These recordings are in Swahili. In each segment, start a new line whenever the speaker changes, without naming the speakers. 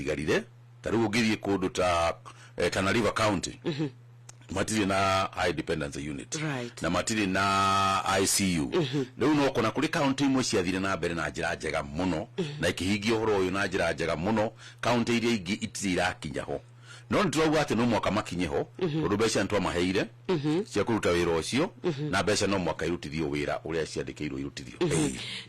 tigarire tariu ngirie kundu ta Tana River County matiri na high dependency unit
right.
na matiri na ICU riu no kona kuri county imwe ciathire na mbere na njira njega muno na ikihingio horo uyu na njira njega muno county iria ingi itira kinyaho no nitwauga ati no mwaka makinyeho undu beca ntwa maheire cia kuruta wira ucio na beca no mwaka irutithio wira uria ciandikirwo irutithio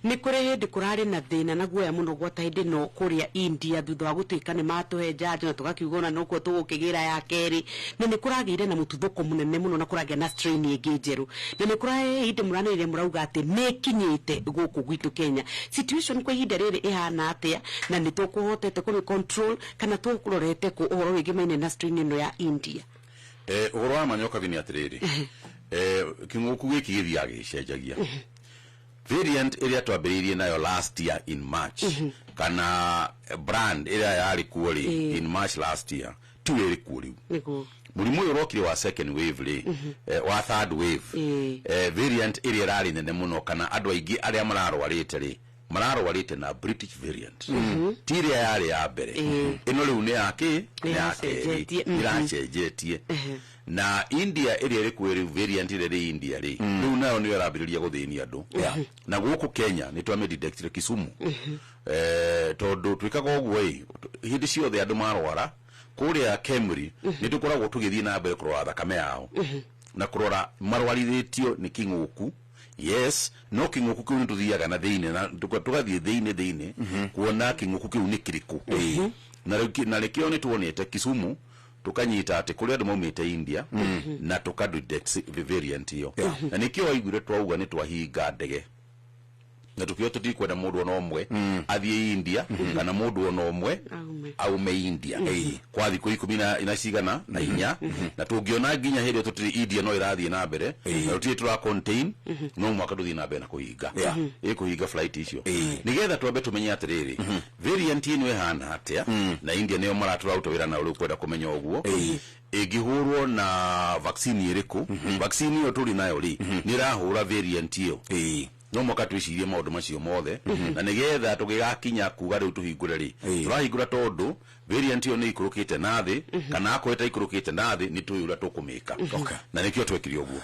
ni kuri hindi kurari na thina na guoya muno gwata hindi no kuria India thutha wa gutuika ni matuhe njanjo na tugakiugona no kuo tugukigira ya keri na ni kuragire na mututhuko munene muno na kuragia na strain ingi njeru na ni kurahe hindi muranire murauga ati ni kinyite guku gwitu Kenya situation kwa hindi riri ihana atia na ni tukuhotete ku control kana tukurorete ku uhoro wigi maine na strain no ya India
uhoro wa manyoka vini atiriri kinguku giki githia gicenjagia variant area twambiririe nayo last year in March kana brand area yari kuori in March last year tu eri kuori murimu yorokire wa second wave ri wa third wave variant area rari nene muno kana andu aingi aria mararwarite na British variant tiria yari ya mbere ino riu ni yake iracenjetie na India area iri kweri variant iri India ri riu nayo ni yarabiriria guthinia andu na guku Kenya ni twamedidectire Kisumu tondu twikaga uguo hindi ciothe andu marwara kuria Kemri ni tukoragwo tugithii na mbere kurora thakame yao na kurora marwaritio ni kinguku yes no kinguku kiu nituthiaga na thiine na tugathie thiine kuona kinguku kiu ni kiriku na rekio ni tuonete Kisumu tukanyita ati kuri andu maumite India na tukadetect variant iyo na nikio waigure twauga ni twahinga ndege na tukio tutikwenda mundu ono omwe athie India kana mundu ono omwe aume India kwa thiku 10 ina cigana na inya na tungiona nginya hindi tutiri India no irathie na mbere na tutiri tura contain no mwaka tuthie na mbere na kuhinga kuhinga flight icio nigetha twambe tumenye atiriri variant ino ihana atia na India niyo maratura utawira na uri kwenda kumenya uguo igihurwo na vaccine iriku vaccine iyo turi nayo ri ni rahura variant iyo no mwaka twicirie maundu macio mothe na nigetha tugigakinya kuga riu tuhingure ri turahingura tondu variant iyo ni ikurukite nathi kana akweta ikurukite nathi ni tuyura tukumika na nikio twekire uguo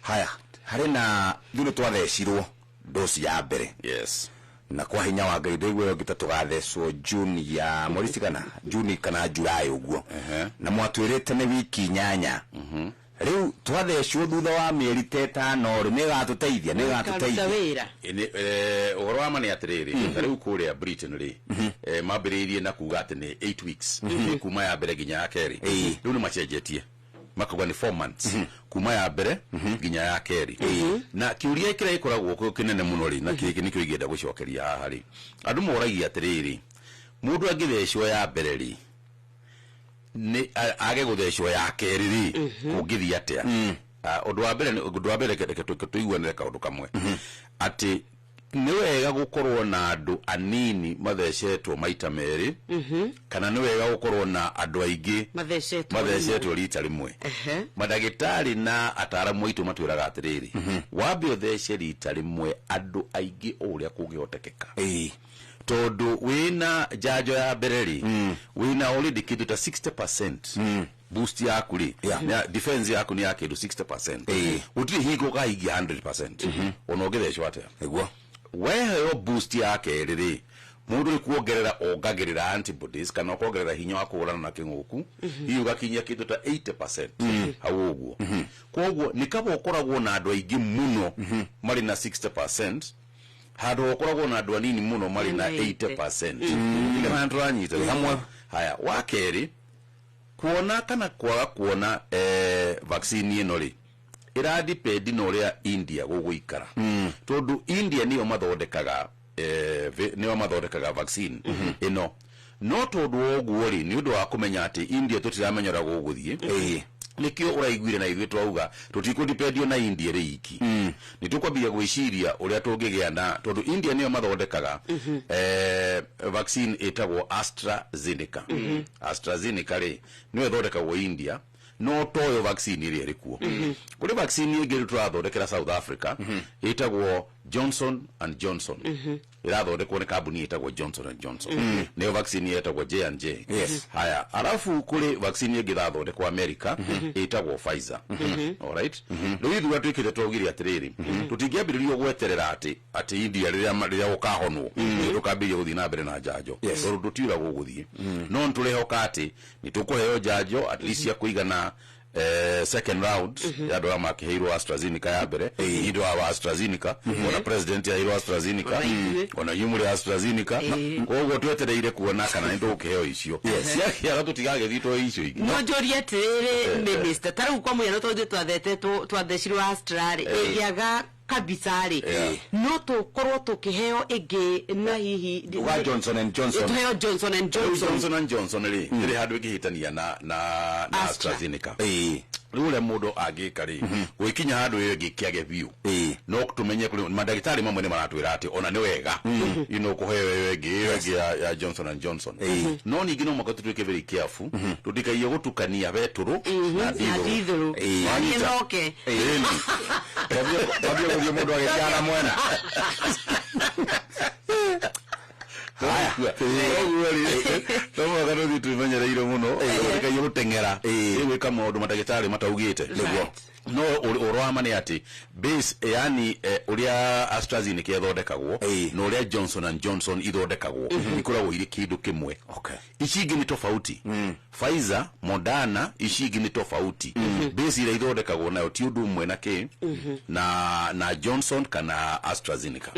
haya hari na thuru twathecirwo dosi ya mbere
yes
na kwa hinya wa Ngai ndigwe gitatugathecwo June ya morisi kana June kana July uguo na mwatwirite ni wiki 8 riu twathecwo thutha wa mieri 5 ri nigatuteithia
ini uhoro wa mani atiriri riu kuria Britain ri mambiririe na kuga ati ni 8 weeks kuma ya mbere ginya ya keri riu ni macenjetie makauga ni 4 months kuma ya mbere ginya ya keri na kiuria ikira ikoragwo kinene muno ri na kiki nikio igenda gucokeria haha ri andu moragia atiriri mundu angithecwo ya mbere ri ni age guthecwo ya keri ri kungithia atia undu wa mbere keke tuiguanire kaundu kamwe ati ni wega gukorwo na andu anini mathecetwo maita meri kana ni wega gukorwo na andu aingi mathecetwo rita rimwe madagitari na ataramu aitu matwiraga atiriri wambe uthece rita rimwe andu aingi uria kungihotekeka tondu wina njanjo ya bereri wina already kitu ta 60% boost yaku ri na defense yaku ni yake 60% utiri hiko kahigia 100% onogethecwo atia
eguo
wehe boost yake riri mundu ni kuongerera ongagirira antibodies kana kuongerera hinya wa kurana na kinguku hiyo gakinya kitu ta 80% hau uguo koguo nikabo ukoragwo na andu aingi muno mari na 60% hado ukoragwo na andu anini muno mari na 80% kana andu anyita hamwe haya wakeri kuona kana kwa kuona vaccine ino ri ira depend no ria India guguikara tondu India niyo mathondekaga vaccine ino no tondu oguo ri ni undu wa kumenya ati India tutiramenyera guguthie nikio uraiguire na ithuĩ twauga tutikudipendio na India riki ni tukwambia gwiciria uria tungigia na tondu India niyo mathondekaga vaccine etagwo AstraZeneca ri niyo thondekagwo India no toyo vaccine iri rikuo kuri vaccine ingi turathondekera South Africa etagwo Johnson and Johnson irathondekwo ni kambuni itagwo Johnson and Johnson niyo vaccine yetagwo J&J. Haya, alafu kuri vaccine ingi irathondekwo America itagwo Pfizer. Alright, riu ithuĩ twikite twogire atiriri tutingiambiririo gweterera ati India riria ukahonwo tukambirie guthii na mbere na njanjo tondu tutiura guguthii no nturehoka ati ni tukuheo njanjo at least ya kuigana second round ya doa makiheirwo AstraZeneca ya mbere indo wa AstraZeneca ona president ya AstraZeneca ona yumuri AstraZeneca koguo twetereire kuona kana ndo ukiheo icio cia tutigage thito icio ingi
no joria tere minister taru kwa muyano twathete twathecirwo Australia egiaga kabisari no tukorwo tukiheo igi na hihi
wa Johnson and Johnson
tuheo Johnson and
Johnson ri handu igihitania na AstraZeneca rule mudo agika ri gwikinya handu igikiage biu no tumenye kuri madagitari mamwe ni maratwira ati ona ni wega ino kuheo igi ya Johnson and Johnson no ningi no makatutwike very careful tudikaiye gutukania beturu na dithuru
ani noke
tabio mudo agikana mwena haya
tomo gano ditu imenyereire muno ndikaye gutengera gwika maundu madagitari mataugite no urwama ni ati base yani uria AstraZeneca ithondekagwo no uria Johnson and Johnson ithondekagwo ikoragwo iri kindu kimwe icingi ni tofauti Pfizer Moderna icingi ni tofauti base ira ithondekagwo nayo ti undu umwe na ki na Johnson kana AstraZeneca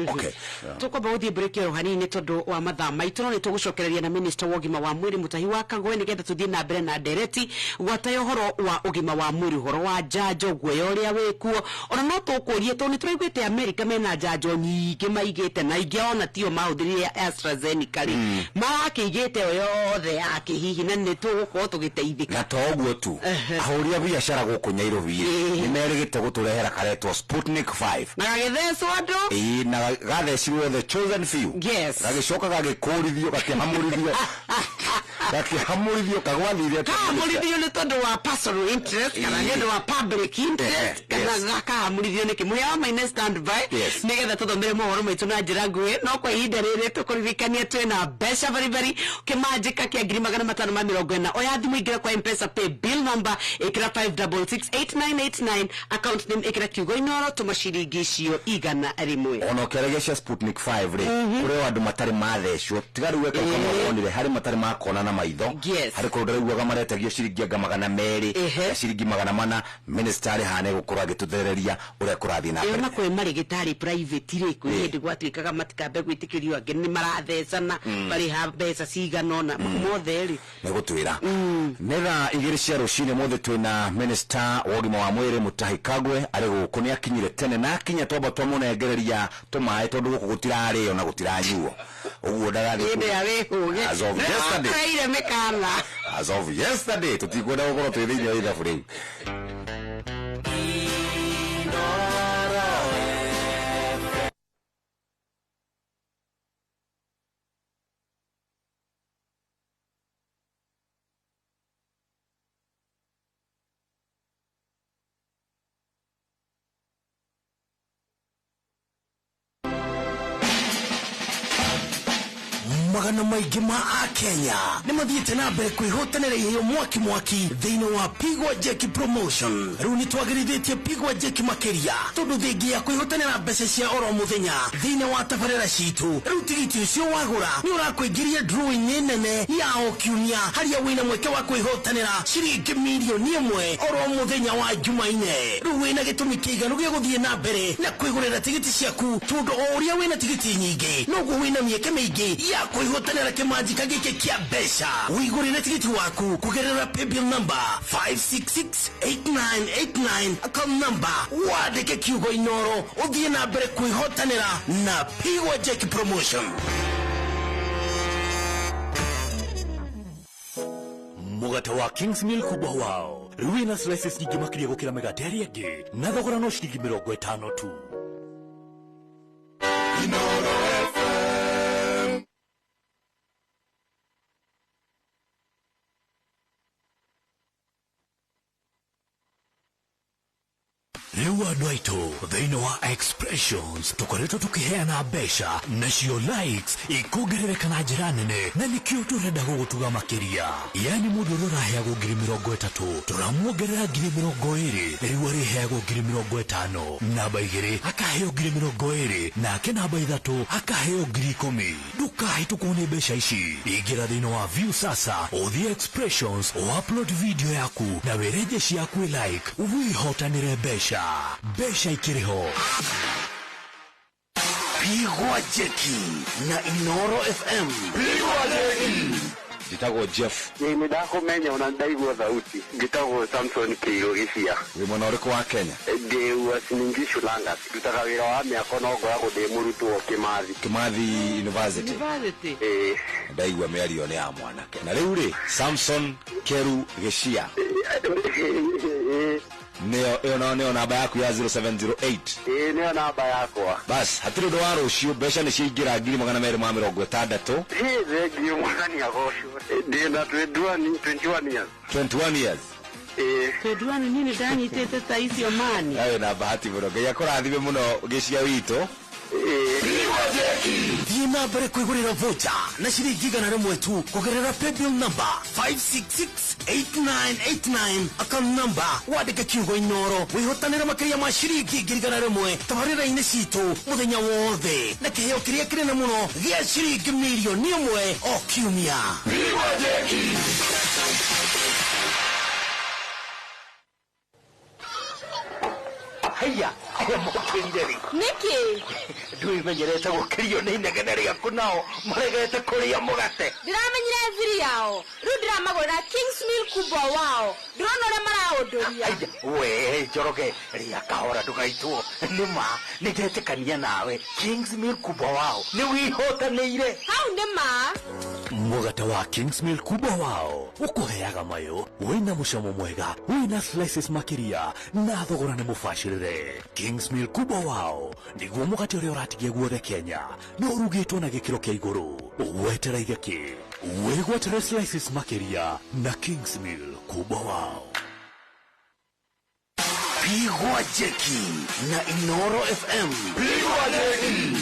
tukoba uthie break yo hanini tondu wa mathaa maitu ni tugucokereria na minister wa ugima wa mwiri Mutahi wa Kagwe ni getha tuthie na mbere na ndereti gwatayo horo wa ugima wa mwiri horo wa njanjo guoya uria wikuo ona no tukurie to ni turaiguite America mena njanjo nyingi maigite na ingi ona tio mauthirie AstraZeneca ri marakigite yothe yake hihi na ni tugukorwo tugiteithika
na toguo tu ahuria biashara guku Nairobi ni merigite guturehera karetwo Sputnik 5
na gagithecwo andu
na gathecirwo the chosen few gagicoka gagikurithio gakihamurithio kagwathire
kahamurithio ni tondu wa personal interest kana ni tondu wa public interest kana kahamurithio ni kimuya maine stand by ni getha tuthomere mohoro maitu na njira ngui no kwa ihinda riri tukuririkania twina mbeca baribari kimanjika kia 540 oya thimu ingira kwa M-Pesa pay bill number ikira 5668989 account name ikira kiugo inoro tumashiringi cio igana rimwe
ono keregesha Sputnik 5 ri kuri andu matari mathecwo tigariwe kama onire hari matari makona na maitho hari kurudara guaga maretagio ciringi magana meri ciringi magana mana minister hane gukorwa gituthereria uria kurathi na
mbere na kwe marigitari private ri kuri hindi gwatwikaga matikambe gwitikirio ange ni marathecana bari ha mbeca ciganona mothe ri
ni gutwira netha igiri cia rucine mothe twina minister wa ugima wa mwiri Mutahi Kagwe ari guku ni akinyire tene na akinya twamba twamunegereria tumae tondu guku gutirari ona gutiranyuo uguo ndagathi as of yesterday tutikwenda gukorwo twi thiini wa ithabu riu magana maingĩ ma Kenya nĩ mathiĩte na mbere kwĩhotanĩra iheo mwaki thĩinĩ wa Pigwa Jeki Promotion. Rĩu nĩ twagĩrithĩtie Pigwa Jeki makĩria tondũ thengia ya kwĩhotanĩra mbeca cia oro mũthenya thĩinĩ wa tabarĩra citũ. Rĩu tigiti ũcio wagũra nĩ ũrakwĩingĩria drawing nene ya o kiumia harĩa wĩna mweke wa kwĩhotanĩra ciringi mirioni 1 oro mũthenya wa Jumaine. Rĩu wĩna gĩtũmi kĩiganu gĩa gũthiĩ na mbere na kwĩgũrĩra tigiti ciaku tondũ o ũrĩa wĩna tigiti nyingĩ noguo wĩna mĩeke mĩingĩ ya kwĩhotanĩra kĩmanjika gĩkĩ kĩa mbeca. Wĩgũrĩre tigiti waku kũgerera paybill number 5668989 account number wandĩke kiugo inoro ũthiĩ na mbere kwĩhotanĩra na Pigwa Jeki Promotion. Mugate wa Kings Milk kubwa wao rĩu ina slices nyingĩ makĩria gũkĩra mĩgate ĩrĩa ĩngĩ na thogora no ciringi 50 tu. Inoro FM.
Riu andu aitu thiini wa Expressions tukoretwo tukiheana mbeca nacio likes ikuongerereka na njira nene, na nikio turenda gugutuga makiria. Yani mundu ruraheagwo 30,000 turamuongerera 20,000 riu ariheagwo 50,000, namba 2 akaheo 20,000 nake namba 3 akaheo 10,000. Ndukahitũkwo nĩ mbeca ici. Ingira thiini wa View sasa, uthie Expressions, upload video yaku na wereje ciaku like wihotanire mbeca ikiriho.
Pigwa jeki na Inoro FM. Pigwa jeki.
Jitago Jeff.
Ni ndakumenya ona ndaigua thauti. Ngitagwo Samson Kiro Gisia.
Wi mwena uriku wa Kenya?
Ndi Uasin Langas. Ndutaga wira wa miaka no ngoragwo ndi murutwo Kimathi
University. Ndaigua miario ni ya mwanake. Na riu ri Samson Keru Gisia. Neo namba yaku ya 0708.
Neo namba yakwa.
Bas hatiri ndo waro ucio mbeca ni ciingira 2,260.
Ndio mwanani agosho. Ndio na 21 years.
21 years.
Tedwani nini dani tete taisi omani.
Ayo na bahati muno ngai akurathime muno Gisia wito.
Thiĩ na mbere kwĩgũrĩra vocha na ciringi 100 tu kũgerera paybill number 5668989 account number wandĩke kiugo Inoro wĩhotanĩre makĩria ma ciringi 100 tabarĩra-inĩ citũ mũthenya wothe na kĩheo kĩrĩa kĩnene mũno gĩa ciringi mirioni 1 o kiumia.
Haya, mukirire.
Niki?
Nduimenyerete gukirio ni inegene riaku nao maregete kuria mugate.
Ndiramenyire thiri yao. Riu ndiramagurira King's Mill kubwa wao. Ndirona uria maraunduria.
Haya, we njoroge ria kahora ndugaitwo. Nima nigetekania nawe King's Mill kubwa wao. Ni wihotanĩire.
Hau nima.
Mugate wa King's Mill kubwa wao ukuheaga mayo wina mucamo mwega wina slices makiria na thogora ni mubacirire. King's Mill kubwa wao niguo mugate uria uratigia guothe Kenya no urugitwo na gikiro kia iguru. Wetereire ki wigwatire slices makiria na King's Mill kubwa wao.
Pigwa jeki na Inoro FM. Pigwa jeki.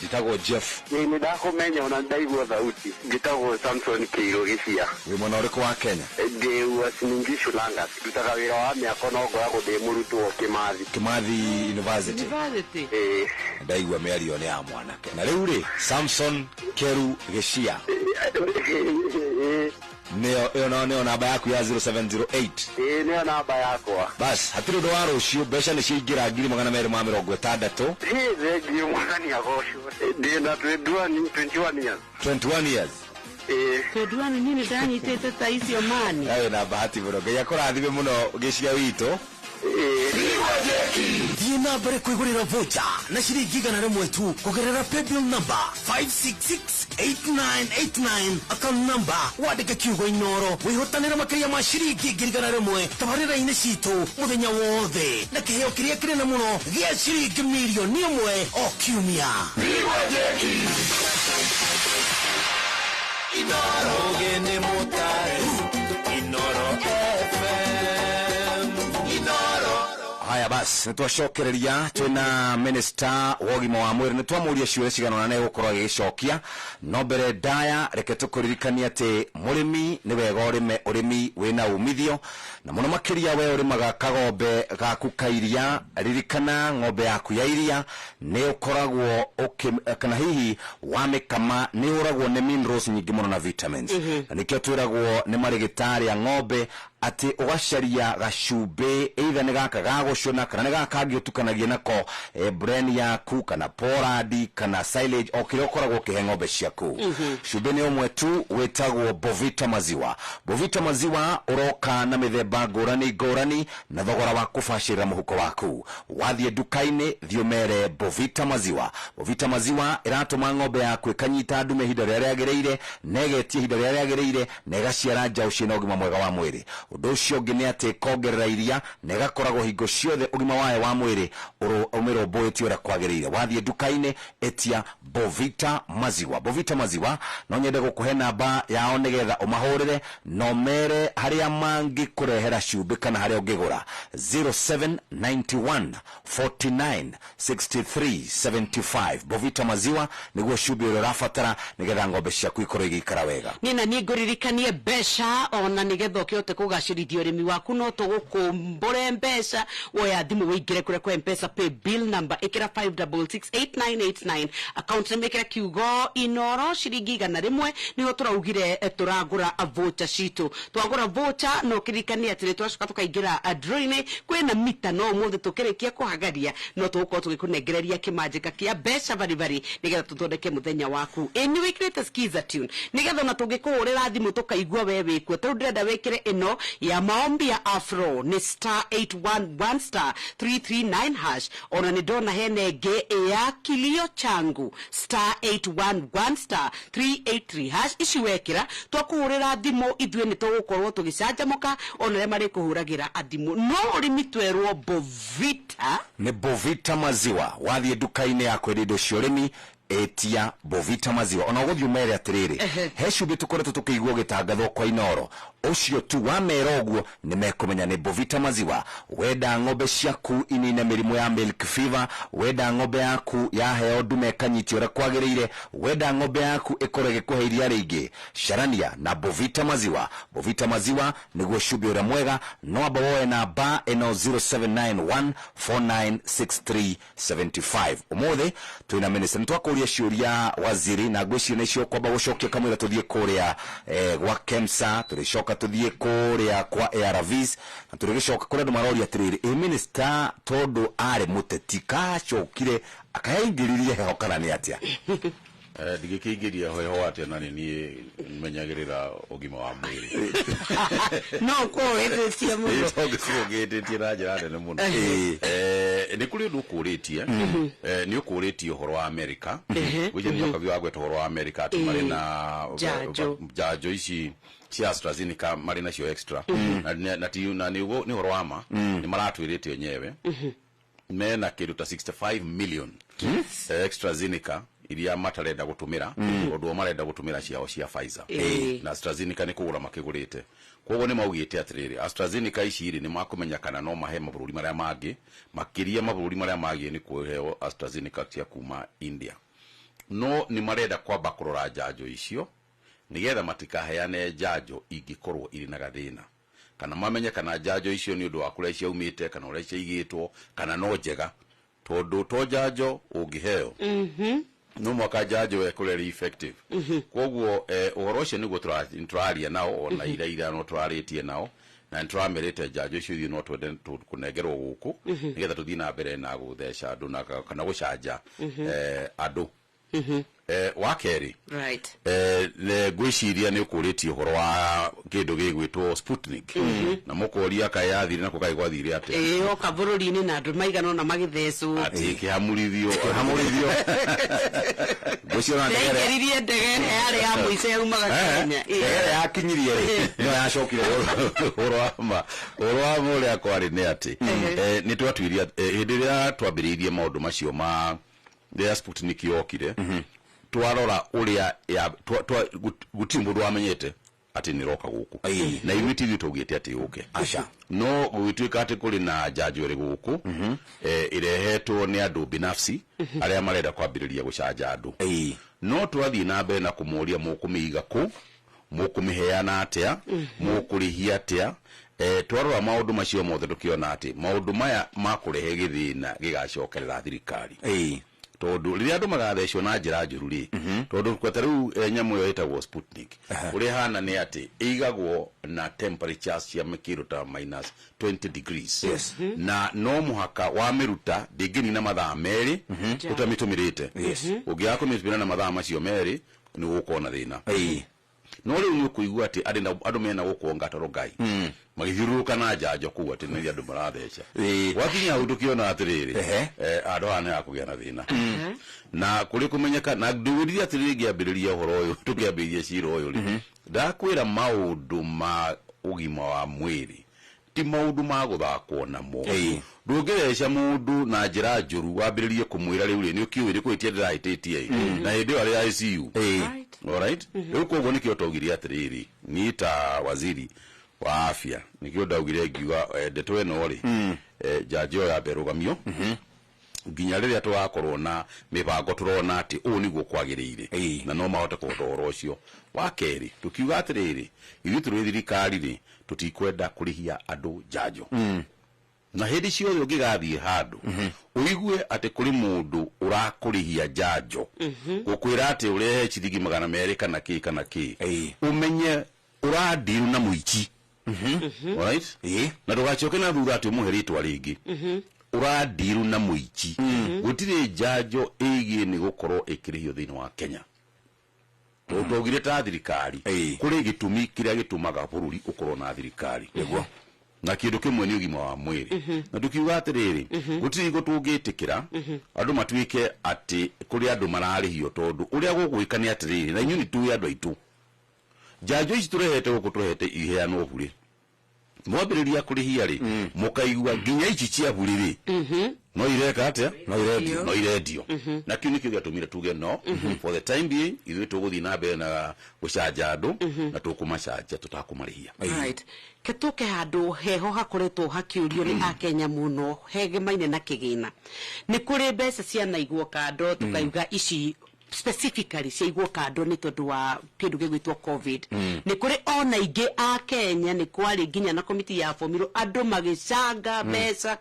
Jitago Jeff.
Ni ndakumenya ona ndaigua thauti. Ngitagwo Samson Kiro Gisia.
Wi mwena uriku wa Kenya?
Ndi Uasin Langas. Ndutaga wira wa miaka no ngoragwo ndi murutwo
Kimathi University. Ndaigua miario ni ya mwanake. Na riu ri Samson Keru Gisia. Neo namba yaku ya 0708.
Neo namba yakwa.
Bas hatiri ndo waro ucio mbeca ni ciingira 2,260.
Ndio mwanani agosho. Ndio na 21 years.
21 years.
Tedwani nini dani tete taisi omani.
Ayo na bahati muno ngai akurathime muno Gisia wito.
Thiĩ na mbere kwĩgũrĩra vocha na ciringi 100 tu kũgerera paybill number 5668989 account number wandĩke kiugo Inoro wĩhotanĩre makĩria ma ciringi 100 tabarĩra-inĩ citũ mũthenya wothe na kĩheo kĩrĩa kĩnene mũno gĩa ciringi mirioni 1 o kiumia. Inoro gene motare Inoro FM Inoro.
Haya basi nitwacokereria twina minister wogima wa mwiri nitwamuria ciure ciganona na gukorwo gicokia no mbere ndaya reke tukuririkania ati murimi ni wega urimi wina umithio na muno makiria we urimaga kagombe gaku kairia ririkana ng'ombe yaku ya iria ni ukoragwo kana hihi wamikama ni uragwo ni minerals nyingi muno na vitamins na nikio twiragwo ni marigitari ya ng'ombe ati ugacaria gacumbi either ni gaka gagucuna kana ni gaka ngiutukanagia nako brand yaku kana poradi kana silage o kire ukoragwo kihe ng'ombe ciaku cumbi ni umwe tu wetagwo Bovita maziwa. Bovita maziwa uroka na mithemba ngurani na thogora wa kubacirira muhuko waku. Wathie dukaini thiumere Bovita maziwa. Bovita maziwa iratuma ng'ombe yaku ikanyita ndume hinda rĩrĩa rĩagĩrĩire na ĩgetie hinda rĩrĩa rĩagĩrĩire na ĩgaciara njaũ ciĩna ũgima mwega wa mwĩrĩ. Undu ucio ũngĩ nĩ atĩ kongerera iria na ĩgakoragwo hingo ciothe ugima wayo wa mwiri umiro boeti ora kwagirire wathie dukaine etia Bovita maziwa. Bovita maziwa no nyende gukuhe namba yao nigetha umahurire no mere haria mangi kurehera cumbi kana haria ungigura 0791 49 63 75. Bovita maziwa niguo cumbi uri rafatara nigetha ngombe ciaku ikorwo igikara wega.
Nina niguririkanie besha ona nigetha ukiote kugacirithia urimi waku no tugukumbure mbesha woya thimu wingire kure kwa M-Pesa pay bill number ikira 5668989 account name ikira kiugo inoro ciringi igana rimwe niho turaugire turagura voucher citu twagura voucher no kirikania atire twacoka tukaingira drawing kwina mita no muthe tukirikia kuhagaria no tugukorwo tugikunengereria kimanjika kia besha bari nigetha tuthondeke muthenya waku ni wikirite skiza tune nigetha na tungikuhurira thimu tukaigua wewe kwo tu ndenda wikire ino ya maombi ya afro ni *811 *339 hash ona ni dona henenge ya kilio changu *811 *383 hash ici wekira twakuhurira thimu ithue ni tugukorwo tugicanjamuka ona re mari kuhuragira athimu no urimi twerwo Bovita
ni Bovita maziwa wathie dukaine ya kwendindo ciorimi etia Bovita maziwa ona guthio mere atiriri he cumbi tukoretwo tukiigua gitangathwo kwa inoro ucio tu wa meroguo ni mekumenya ni Bovita maziwa. Wenda ng'ombe ciaku inine mirimu ya milk fever, wenda ng'ombe yaku ya heo ndume kanyiti ora kwagirire, wenda ng'ombe yaku ikorege kuheiria ringi sharania na Bovita maziwa. Bovita maziwa niguo cumbi ura mwega no amba woe namba eno 0791 496375. Umuthe twina minister ntwakuria ciuria waziri na ngwicio nicio kwamba gucokia kamwira tuthie kuria gwa KEMSA turishoka tuthie kuria kwa ARVs na turigicoka kuria andu marori atiriri minister tondu ari muteti kacokire akaingiririe heho kana ni atia
ndigikingiria hoho atia na ni menyagirira ugima wa mwiri
no ko etetie muno
togicogete na njira nene muno ni kuri ndu kuritie ni ukuritie uhoro wa America wije ni yoka biwa gweto uhoro wa America ati mari na jajo ici cia AstraZeneca mari na cio extra na ni uhoro wa ma ni maratwirite onyewe mena kindu ta 65 million AstraZeneca iria matarenda gutumira ondu marenda gutumira ciao cia Pfizer na AstraZeneca ni kugura makigurite koguo ni maugite atiriri AstraZeneca iciri ni makumenya kana no mahe mabururi maria mangi makiria mabururi maria mangi ni kuheo AstraZeneca cia kuma India no ni marenda kwamba kurora njanjo icio nigetha matikaheane njanjo ingikorwo iri na gathina kana mamenye kana njanjo icio ni undu wa kuria ciaumite kana uria ciigitwo kana no njega tondu to njanjo ungiheo no mwaka njanjo ekureri effective koguo uhoro ucio niguo turaria nao ona ira no turaritie nao na turamerete njanjo icio thio no twende kunengerwo guku nigetha tuthii na mbere na gutheca andu na kana gucanja andu wakeri
right
le gwiciria ni ukuritie uhoro wa kindu gigwitwo Sputnik na mukoria kayathire na kukaigwathire ate
oka bururi-ini na andu maigana na magithecwo
ati kihamurithio
gucio
ndegeririe ndegere yari ya muico yumaga Kenya
yakinyirie no yacokire
uhoro wa muria kwari ni ati ni twatwiria hindi ria twambiriirie maundu macio ma ya Sputnik yokire twarora uria ya guti mundu wamenyete ati ni roka guku na iwiti thio tugite ati yuke
aca
no gwituika ati kuri na njanjo iri guku irehetwo ni andu binafsi aria marenda kwambiriria gucanja andu no twathii na mbere na kumuria mukumiiga ku mukumiheana atia mukurihia atia twarora maundu macio mothe tukiona ati maundu maya makurehe githina gigacokerera thirikari tondu riria andu magathecwo na njira njuru ri tondu kweta riu nyamu yo itagwo Sputnik uri hana ni ati igagwo na temperatures cia mikiruta -20 degrees na no muhaka wa miruta digini na mathaa meri utamitumирite ugiako mitumira na mathaa macio meri ni gukona thina no riu ni kuigua ati andu mena gukonga toro ngai magithiruruka na njanjo kuwa ati ni andu maratheca wakinya undu kiona atiriri andu ana ya kugia na thina na kuri kumenyeka na ndugiria atiriri ngiambiriria uhoro uyu tukiambiriria cira uyu ri ndakwira maundu ma ugima wa mwiri ti maundu ma guthakwo namo ndungireca mundu na njira njuru wambiririe kumwira riu ri ni ukiuwi ni kwitia ndiraititie na hindi yo ari ICU alright riu koguo nikio togiri atiriri ni ta waziri wa afya nikio ndaugire ngiuga ndeto eno ri jaji ya berugamio nginya riria twakorwo na mibango turona ati u niguo kwagiriire na no mahote kuthoro ucio wa keri tukiuga atiriri ithu turi thirikari ri tutikwenda kurihia andu njanjo na hindi ciothe ungigathie handu uigue ati kuri mundu urakurihia njanjo gukwira ati urehe ciringi 200 kana ki umenye uradiru na muici alright na ndugacoke na thutha ati umuheritwa ringi uradiru na muici gutire njanjo igi ni gukorwo ikirihio thini wa Kenya tugire ta thirikari kuri gitumi kiria gitumaga bururi ukorwo na thirikari niguo na kindu kimwe ni ugima wa mwiri na tukiuga atiriri gutiri go tungitikira andu matuike ati kuri andu mararihio tondu uria gugwika ni atiriri na inyuni tu andu aitu njanjo ici turehete guku turehete iheanwo buri mwambiriria kurihia ri mukaigua nginya ici cia buri ri no ireka atia no iredio na kiu nikio gatumire tuge no for the time being ithu tuguthi na mbere na gucanja andu na tukumacanja tutakumarihia
right ketuke handu heho hakoretwo hakiurio ni akenya muno hege maine na kigina ni kuri mbeca cia naiguo kando tukaiuga ici specifically ciaiguo kando ni tondu wa kindu gigwitwo covid ni kuri ona ingi a Kenya ni kwari nginya na komiti ya formiro andu magicanga mbeca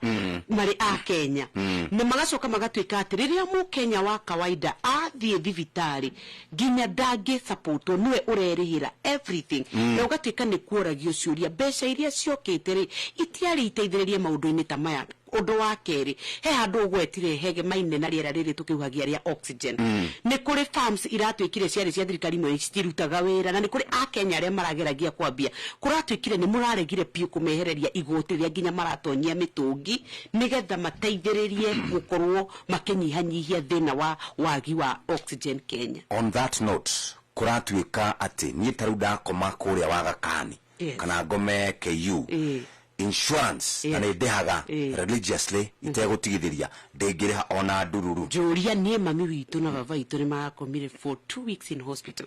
mari a Kenya ni magacoka magatuika ati riria mu Kenya wa kawaida athie thibitari nginya ndangi support niwe urerihira everything na ugatuika ni kuoragio ciuria mbeca iria ciokite ri itiari iteithiririe maundu-ini ta maya undu wa keri he handu gwetire hege maine na riera riri tukiuhagia ria oxygen ni kuri farms iratwikire ciari cia thirikari no citirutaga wira na ni kuri a Kenya aria marageragia kwambia kuratwikire ni muraregire piu kumehereria igoti ria nginya maratonyia mitungi nigetha mateithiririe gukorwo makinyihanyihia thina wa wagi wa oxygen Kenya.
On that note kuratwika ati ni taruda koma kuria waga kani kana ngome KU insurance na ndehaga religiously itegutigithiria ndengiriha ona ndururu
juria ni mami witu na baba witu ni makomire for 2 weeks in hospital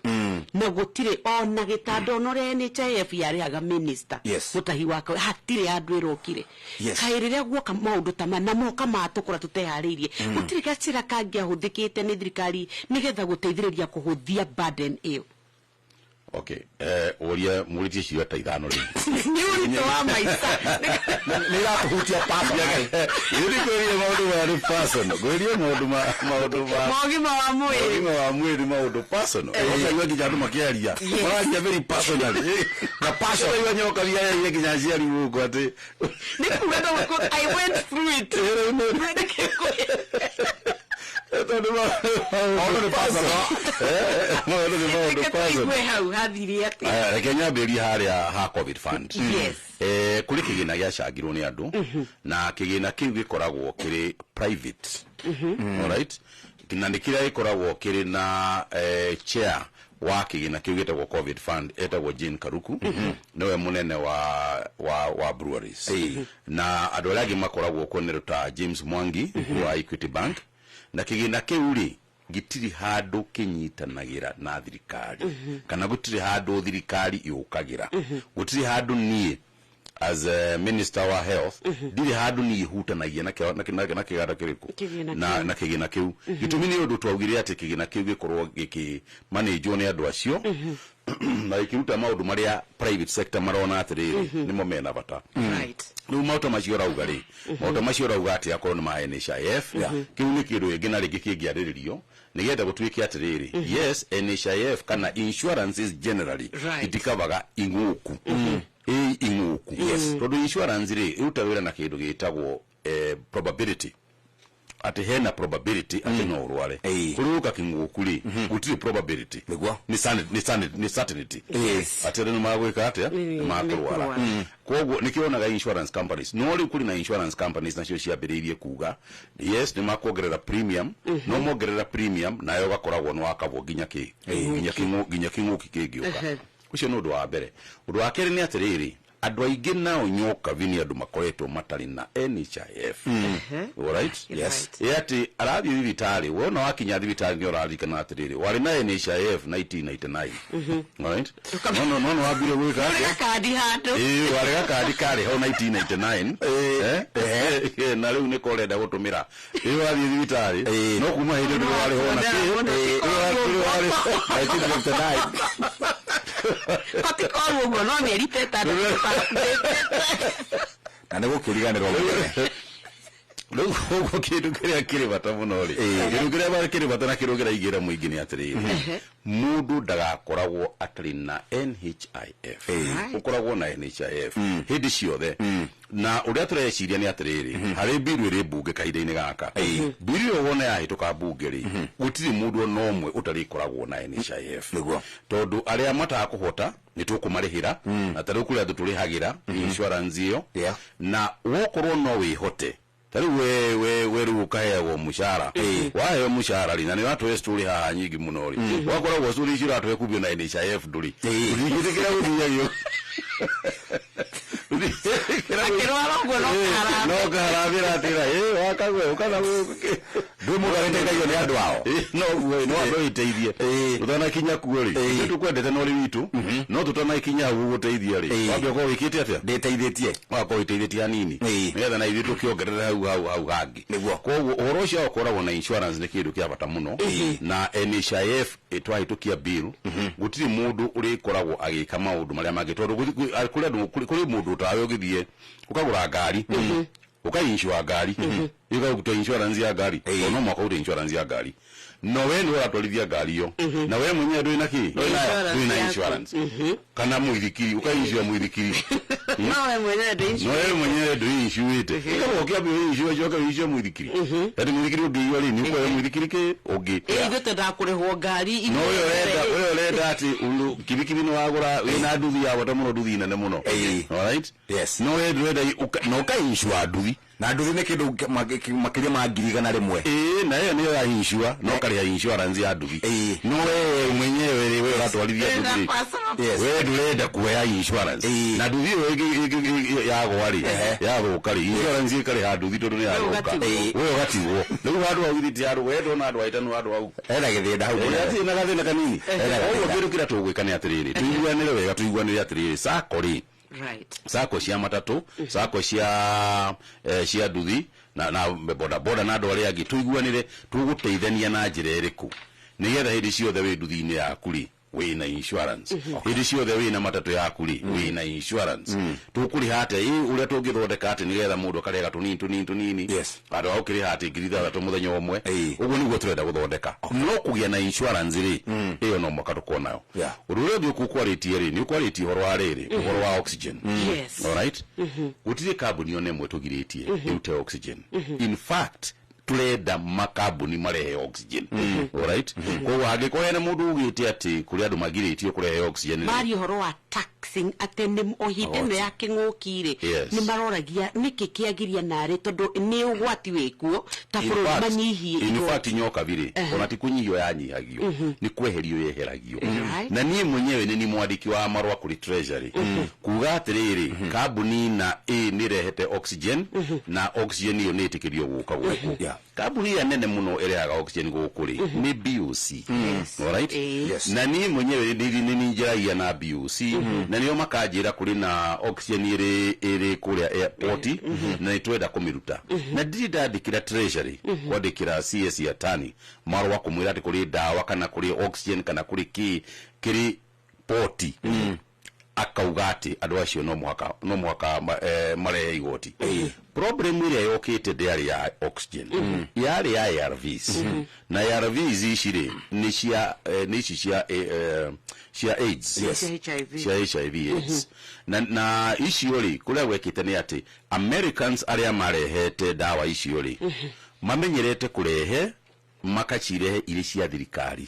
na gutire ona gitando nore NHIF yarihaga minister gutahi wake hatire andu irokire kairiria guoka maundu tama na moka matukura tuteharirie gutire gacira kangia huthikite ni thirikari nigetha guteithiriria kuhuthia burden iyo.
Okay, oria muritie ciwa ta ithano ri
ni urito wa maisa
ni ratuhutia personal
yuri kweria maundu wa personal kweria maundu wa mwiri maundu personal oya yogi jandu makiaria maragia very personal na personal yo nyoka bia ya kinya ciari guko ati
ni kuenda wako I went through it
Kenya beri haria ha COVID fund kuri kigina gya shagirwo ni andu na kigina kiu gikoragwo kiri private alright kina ndikira gikoragwo kiri na chair wa kigina kiu gitagwo COVID fund etagwo Jean Karuku niwe munene wa breweries na andu arĩa angĩ makoragwo kuoneruta James Mwangi wa Equity Bank na kigina kiu ri gitiri handu kinyitanagira na thirikari kana gutiri handu thirikari iukagira gutiri handu nie as a minister wa health ndiri handu nie hutanagia na kigara kiriku na kigina kiu gitumi ni undu twaugire ati kigina kiu gikorwo giki manage ni andu acio na ikiruta maundu maria private sector marona atiriri nimo mena bata
right
no mauta macio raugari mauta macio rauga ati akorwo ni ma NHIF kiu ni kindu ingina ringi kingiariririo nigetha gutwike atiriri yes NHIF kana insurances generally itikabaga inguku inguku tondu insurance ri iruta wira na kindu gitagwo probability ati hena probability ati no urware kuruka kinguku ri gutiri probability ni certainty ati no magwika ati makurwara kwoguo nikionaga insurance companies no ri kuri na insurance companies nacio ciambiriirie kuga yes ni makuongerera premium no mongerera premium nayo gakoragwo no akabwo ginya kinguki kingiuka ucio no ndu wa mbere undu wa keri ni atiriri andå aingä nao nyoka vini andå makoretwo matarä na NHIF. Alright?
Yes.
Atä arathiä thibitarä wona wakinya thibitarä nä å raririkana atä rä rä warä na NHIF 1999. Alright? No wambire gwä ka
kandi handå
warä gakandi karä ho 1999 na rä u nä korenda gå tå mä ra ä wathiä thibitarä no kuma hä ndä ndä warä hona
kotikorwo guo no mä eriteta
na nä gå kä riganä
rä u åguo kä ndå kä rä a kä rä bata må no rä kä ndå kä rä a kä rä bata na kä rå kä raigä ra må ingä nä atä rä rä må ndå ndagakoragwo atarä na NHIF å koragwo na NHIF hä ndä ciothe na å rä a tå reciria nä atä rä rä harä mbiru ä rä mbunge kahinda-inä gaka mbiru ä yo wona yahä tå ka mbunge rä gå tirä må ndå ona å mwe å tarä koragwo na NHIF tondå arä a matakå hota nä tå kå marä hä ra na tarä u kå rä andå tå rä hagä ra insurance ä yo na wokorwo no wä hote tari we ru kaheagwo mushara waheo mushara ri na ni watu story haha nyingi muno ri wakoragwo story icio ratu ekubio na NHIF nduri uthigithikira guthia yo no karavira atira wakagwe ukana
ndå må garä teithagio nä andå ao
no andå iteithie utana kinya kuo ri tå kwendete no ri witå no tå tana kinya gå gå teithia ri wambia ko wä kä te atä
ndä teithä
wakorwo iteithä tie anini nä na ithuä tå kä ongerere hau hangä koguo å horo ũcio ũkoragwo na insurance nä kä ndå kä a bata må no na NHIF twahä tå kia bill gå tirä må ndå å rä koragwo agä ka maå ndå marä a mangä tondå kå rä må ndå tawe å gä thiä å kagå ra ngari ukainsure ngari ikaguta insurance ya ngari no mwaka uri insurance ya ngari no we ni uratwarithia ngari yo na we mwenyewe ndui na ki ndui na insurance kana muithikiri ukainsure muithikiri
no we mwenyewe
ndui insurite ikago kia bi insure joka insure muithikiri ati muithikiri ungiyo ri ni kwa muithikiri ke ungi
ithu tendakũrĩhwo ngari
no we urenda ati kibikiri no wagura wina nduthi ya bata muno nduthi nene muno alright
yes
no we ndurenda no ka insure nduthi
na nduthi nä kä ndå makä ria ma ngiri igana rä mwe
na ä yo nä yo ya insure no karä ya insurance ya nduthi no we mwenyewe rä we ũratwarithia nduthi we ndũrenda kuoya insurance na nduthi ĩyo yagwa rĩ yathũka rĩ insurance ĩkarĩ ha nduthi tondũ nĩ yathũka we ũgatigwo rĩu handũ hau thiti handũ we ndona andũ aitanu handũ hau
ena gĩthĩnda hau
atirĩ na gathĩna kanini ũguo kĩndũ kĩrĩa tũgwĩka nĩ atĩrĩrĩ tũiguanĩre wega tũiguanĩre atĩrĩrĩ sako rĩ sako cia matatu sako cia nduthi na boda boda na andå arä angä tå iguanä tå gå teithania na njä ra ä rä kå nä getha hä ndä ciothe wä nduthi-inä yaku rä wä na insurance hä ndä ciothe wä na matatå yaku rä wä na insurance tå kå rä ha atä å rä a tå ngä thondeka atä nä getha må ndå akarega tå nini andå ao kä rä ha atä ngiri ithathatå må thenya å mwe å guo nä guo tå renda gå thondeka no kå gä a na insurance rä ä yo no mwaka tå korwo nayo å ndå å rä a å thiä å kå kwarä tie rä nä å kwarä tie å horo wa rä rä å horo wa oxygen alright gå tirä kambuni ona ä mwe tå girä tie ä rute oxygen in fact turenda makambuni marehe oxygen alright koguo hangĩkorwo hena mũndũ ugĩte atĩ kũrĩ andũ magirĩtio kũrehe oxygen
mari ũhoro wa taxing atĩ nĩ ohinde nĩ ya kĩng'ũki-rĩ nĩ maroragia nĩkĩ kĩagiria narĩ tondũ nĩ ũgwati wĩkuo ta bũrũri manyihie
in fact nyoka birĩ ona ti kũnyihio yanyihagio nĩ kweherio yeheragio na niĩ mwenyewe nĩ ni mwandĩki wa marũa kũrĩ treasury kuga atĩrĩrĩ kambuni na nĩ rehete oxygen na oxygen ĩyo nĩ ĩtĩkĩrio gũka gũkũ kambuni ya nene muno ĩrehaga oxygen gũkũ rĩ nĩ BOC alright na niĩ mwenyewe nĩ njaragia na BOC na nĩo makanjĩra kũrĩ na oxygen ĩrĩ kũrĩa airport na nĩ twenda kũmĩruta na ndirĩ ndandĩkĩra treasury kwandĩkĩra CS ya tani marũa kũmwĩra atĩ kũrĩ ndawa kana kũrĩ oxygen kana kũrĩ kĩrĩ poti akauga atä andå acio no mwaka marehe igoti problem ĩrĩa yokĩte ndĩarĩ ya oxygen yarĩ ya ARVs na ARVs ici rĩ nĩ ici cia AIDS cia HIV AIDS na icio rĩ kũrĩa gwekĩte nĩ atĩ Americans arĩa marehete ndawa icio rĩ mamenyerete kũrehe makacirehe irĩ cia thirikari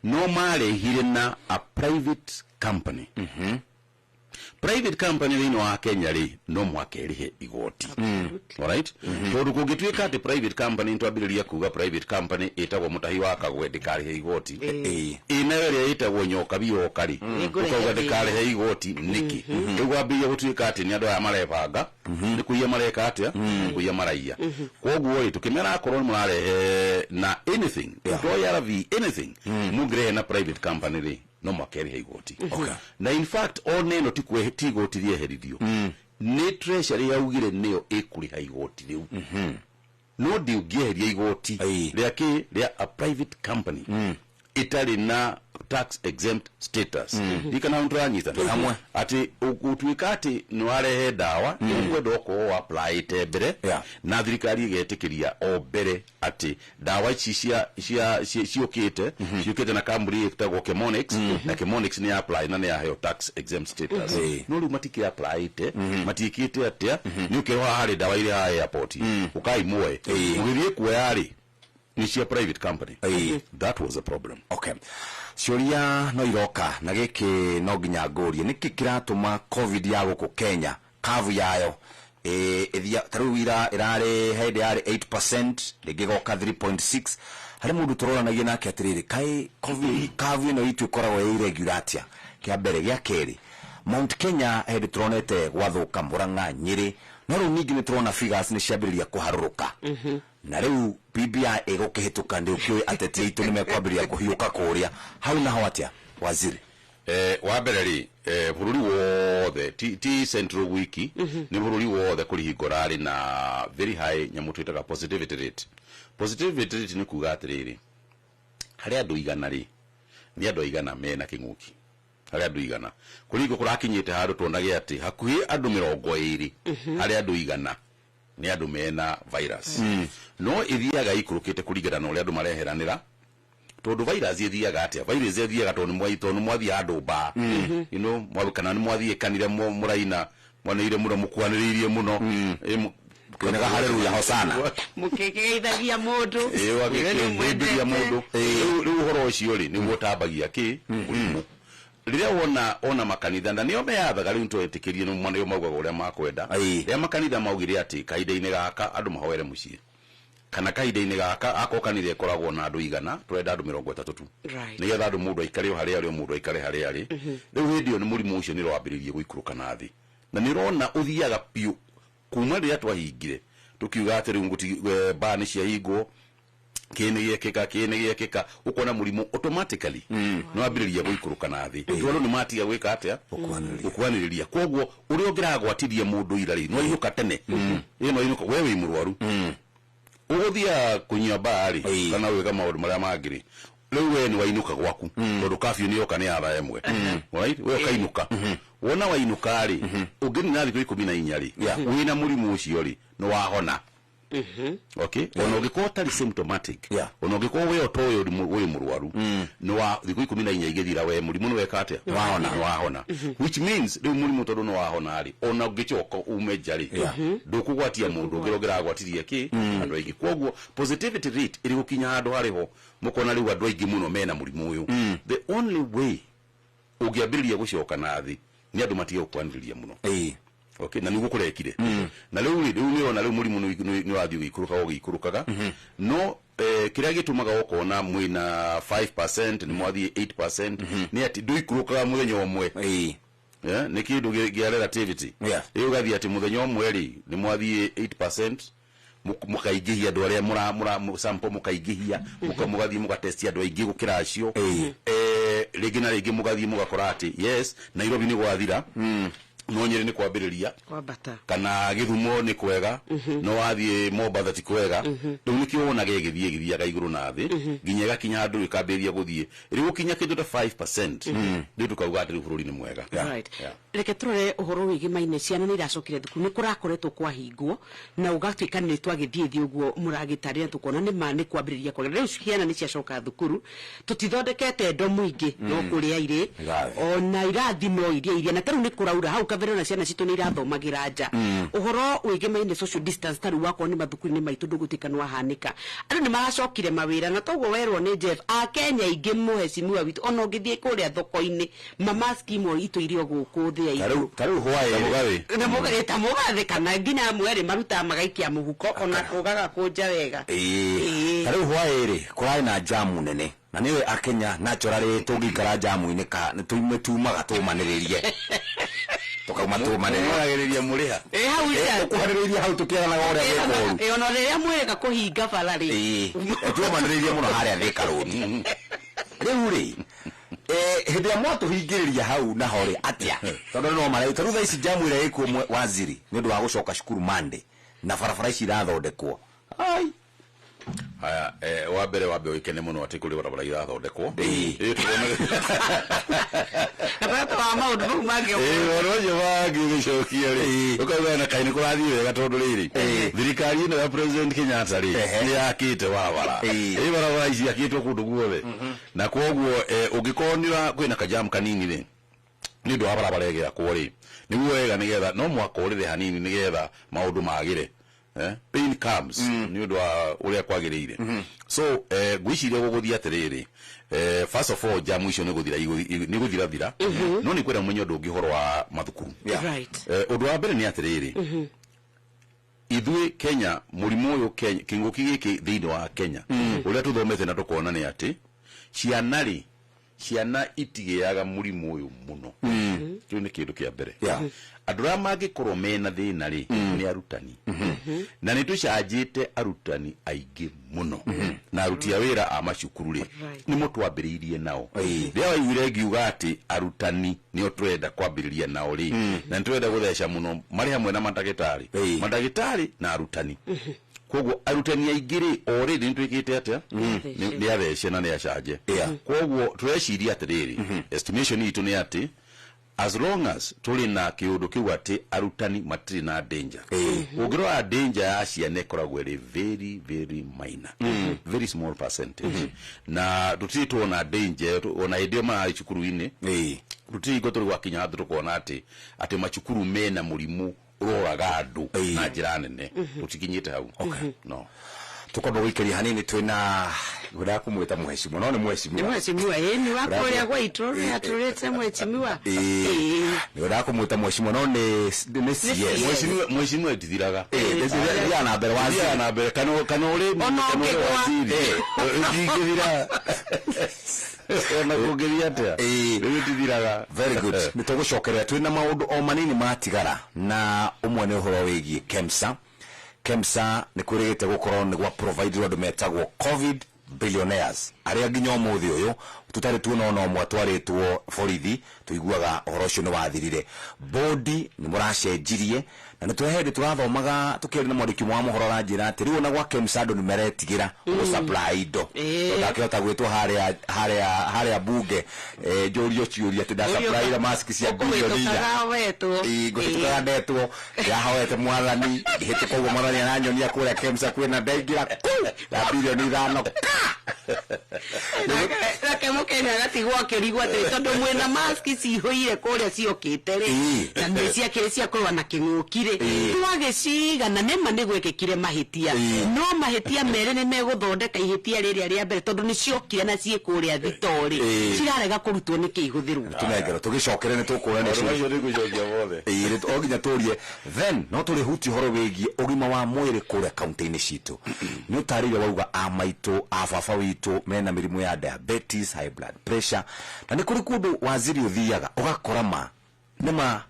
no marehire na a private company private company thini wa Kenya ri no mwake rihe igoti alright tondu kungituika ati private company ntwambiriria kuga private company itagwo mutahi wa kagwe ndikarihe igoti inayo ri itagwo nyoka biyo kari ukauga ndikarihe igoti niki ugwambia gutuika ati ni andu aya marebanga ni kuiya mareka atia kuiya maraiya koguo ri tukimera akorwo murarehe na anything anything mugire na private company ri no makeri igoti na in fact oneno tigoti rie herithio ni treasury yaugire niyo ikuriha igoti riu no ndiungieheria igoti ria a private company itari na tax exempt status dikana untranyita amwe ati utuika ati nwarehe dawa ngwendo ko apply tebere na thirikari igetikiria o bere ati dawa ici ciokite na kamburi itagwo Chemonix na Chemonix ni apply na ni aheo tax exempt status no ru matiki apply te matikite atia ni ukirwa hari dawa ile ha airport ukai moe ugirie kuari ni cia private company that was a problem.
Okay, Shoria no iroka na giki no ginya ngorie niki kiratuma covid ya guku Kenya kavu yayo ithia taruira irare hede yari 8% ligigoka 3.6 hari mundu turoranagie nake atiriri kai covid kavu no itu koragwo irregulatia kia mbere gya keri Mount Kenya hede turonete gwathuka Murang'a Nyeri no ru ningi ni turona figures ni ciambiriria kuharuruka na riu BBI egukihituka ndi ukiwe ateti itu ni mekwambiria kuhiuka kuria hau na hawatia waziri
wa mbere ri bururi wothe ti central wiki ni bururi wothe kurihingura ri na very high nyamutwitaga positivity rate ni kuga atiriri hari andu igana ri ni andu igana mena kinguki hari andu igana kuringo kurakinyite handu tuonage ati hakuhi andu 20 hari andu igana ni andu mena virus no ithiaga ikurukite kurigana no andu mareheranira tondu virus ithiaga atia virus ithiaga tondu mwathi andu ba you know mwabikana ni mwathi kanire muraina mwaneire muno mukwaniririe muno
kunaga haleluya hosana
mukekeithagia mundu
wagekeithagia mundu riu horo ucio ri ni gutambagia ki murimu riria ona makanitha na nio meyathaga riu twetikirie no mwana yo maugaga uria makwenda ria makanitha maugire ati kaida-ini gaka andu mahoere mucie kana kaida-ini gaka akokanire koragwo na andu igana turenda andu 30 tu ni getha andu mundu aikare hari ari mundu aikare hari ari riu hindio ni murimu ucio ni rwambiririe guikuruka na thi na ni rona uthiaga piu kuma ria twahingire tukiuga ati riu nguti bani cia hingo kene yekeka ukona murimu automatically no ambiriria guikuruka na thi twaru ni matia gwika atia ukwaniriria koguo uri ongiragwatirie mundu irari no ihuka tene ino inuka wewe imurwaru uguthia kunyia bari kana wega maundu maria mangiri riu we ni wainuka gwaku tondu kafyu ni yoka ni ara emwe right we kainuka wona wainuka ri ungini na thiku 14 ri wina murimu ucio ri no wahona okay ono giko tari symptomatic ono giko we otoyo we murwaru no wa thiku 14 igithira we murimu no weka atia wahona which means riu murimu tondu no wahona ari ona gichoko umejari ndukugwatia mundu ngirogera gwatiria ki andu aingi koguo positivity rate iri gukinya handu hariho mukona riu andu aingi muno mena murimu uyu the only way ugiambiriria gucoka na thi ni andu matige kwaniriria muno okay na niguo kurekire na riu ni ona riu murimu ni wathi gikurukaga no kiria gitumaga ukona mwina 5% ni mwathi 8% ni ati nduikurukaga muthenya omwe ni kindu gia relativity iyo gathi ati muthenya omwe ri ni mwathi 8% mukaingihia andu aria mura sample mukaingihia mukamugathi mugatesti andu aingi gukira acio ringi na ringi mugathi mugakora ati yes Nairobi ni gwathira no Nyeri ni kwambiriria
kwambata
kana Githumo ni kwega no wathie Mombatha ti kwega riu nikio wona githia iguru na thi nginya gakinya andu ikambiria guthie iri gukinya kindu ta 5% ndu tukauga ati bururi ni mwega
right reke turore uhoro wigi maine ciana ni iracokire thukuru ni kurakoretwo kwa hingwo na ugatwika ni twagithie uguo muragitarira tukona ni mane kwambiriria kwa riu ciana ni ciacoka thukuru tutithondekete ndo muingi no kuria ire ona irathimo iria na taru ni kuraura hau kavero na ciana citu ni irathomagira nja uhoro wigi maine social distance taru wako ni mathukuru ni maitu ndugutikanwa hanika andu ni maracokire mawira na toguo werwo ni Jeff a Kenya ingi muhecimu witu ona ngithie kuria thoko-ini mama scheme itu irio guku thi ya iru
taru hwae
Mugabe
na mugabe ta mugathe kana nginya mwere maruta magaikia muhuko ona kugaga kunja wega
taru hwae ri kurai na jamu nene na niwe akenya naturally tungikara jamu ine ka tuime tumaga tumaniririe tukauma tumaniririe
muliha
hau ija
kuhaririria hau tukiana na ore gikoru
ona riria mwega kuhinga balari
tumaniririe muno haria thika rodi riu ri hindi ya moto hingiriria hau na hore atia tondu no mara utaruga ici jamu ire iko waziri ni ndu wa gucoka cukuru mande na barabara ici irathondekwo ai
haya wambe wikene muno ati kuri barabara irathondekwo
na bato wa maundu mau mangĩ
rojo wagi gicokia ri ukauga na kaini kurathi wega tondu riri thirikari ino ya president Kenyatta ri ni yakite barabara barabara ici yakitwo kundu guothe na koguo ungikonira kwina kajam kanini ri ni ndu wa barabara egea kwori niguo wega nigetha no mwaka urire hanini nigetha maundu magire pain comes ni ndu wa uria kwagiriire so gwiciria guguthia atiriri first of all jamu icio ni guthira no ni kwera munyo ndungi horo wa mathukuru
right
undu wa mbere ni atiriri ithui Kenya murimu uyu Kenya kinguki giki thiini wa Kenya uria tuthomete na tukona ni ati ciana itigiaga murimu uyu muno kiu ni kindu kia mbere andura mangikorwo mena thina ri ni arutani na ni tucanjite arutani aingi muno na aruti a wira a macukuru ri ni mutwambiriirie nao ria waigire ngiuga ati arutani ni otwenda kwambiriria nao ri na ntwenda gutheca muno mari hamwe na mandagitari na arutani koguo arutani aingiri already nitwikite atia ni athece na ni acanje koguo tureciria atiriri estimation itu ni ati as long as tuli na kiundu kiu ati arutani matiri na danger ugirwa danger ya ciana ikoragwo iri very very minor very small percentage na tutitwo na danger ona idio ma cukuru-ini tutiko tuli gwakinya tukona ati macukuru mena murimu uroraga andu na njira nene tutikinyite hau no tukwamba gwikari hanini twina guda kumwita mheshimiwa no ni mheshimiwa
ni wakoria gwa itoro aturete mheshimiwa
ni guda kumwita mheshimiwa no ni CS
mheshimiwa itithiraga
ya na mbere wazi
ya na mbere kano uri ngithira ona kugeria atia itithiraga
very good nitugucokerera twina maundu o manini matigara na umwe ni uhoro wigie KEMSA ni kwirigite gukorwo ni gwa provide andu metagwo covid billionaires aria nginya umuthi uyu tutari tuona no mwatwaritwo borithi tuiguaga uhoro ucio ni wathirire bodi ni muracenjirie na nitwehendi turathomaga tukiri na mwandiki wa mohoro ranjira ati riu na gwa KEMSA andu ni meretigira go supply indo ndakihota gwitwo haria bunge njurio ciuria ati da supply la mask cia bilioni ngutikaga ndetwo yahoete mwathani hiti koguo mwathani ananyonia kuria KEMSA kwina ndaingira da bilioni 5
rake mukenya gatigwa kirigwa ati tondu mwena mask cihoire kuria ciokite ri na mecia kire cia kurwa na kingukire twagiciga na nema ni gwekekire mahitia no mahitia mere ni meguthondeka ihitia riria ria mbere tondu ni ciokire na cie kuria thitori cirarega kurutwo ni kihuthirwo
tunengero tugicokere ni tukura ni
cio ni gucokia wothe
oginya turie then no turi huti horo wigie ugima wa mwiri kuria kaunti-ini citu ni utariria wauga amaitu ababa witu mena mirimu ya diabetes high blood pressure na ni kuri kundu waziri uthiaga ugakora ma nema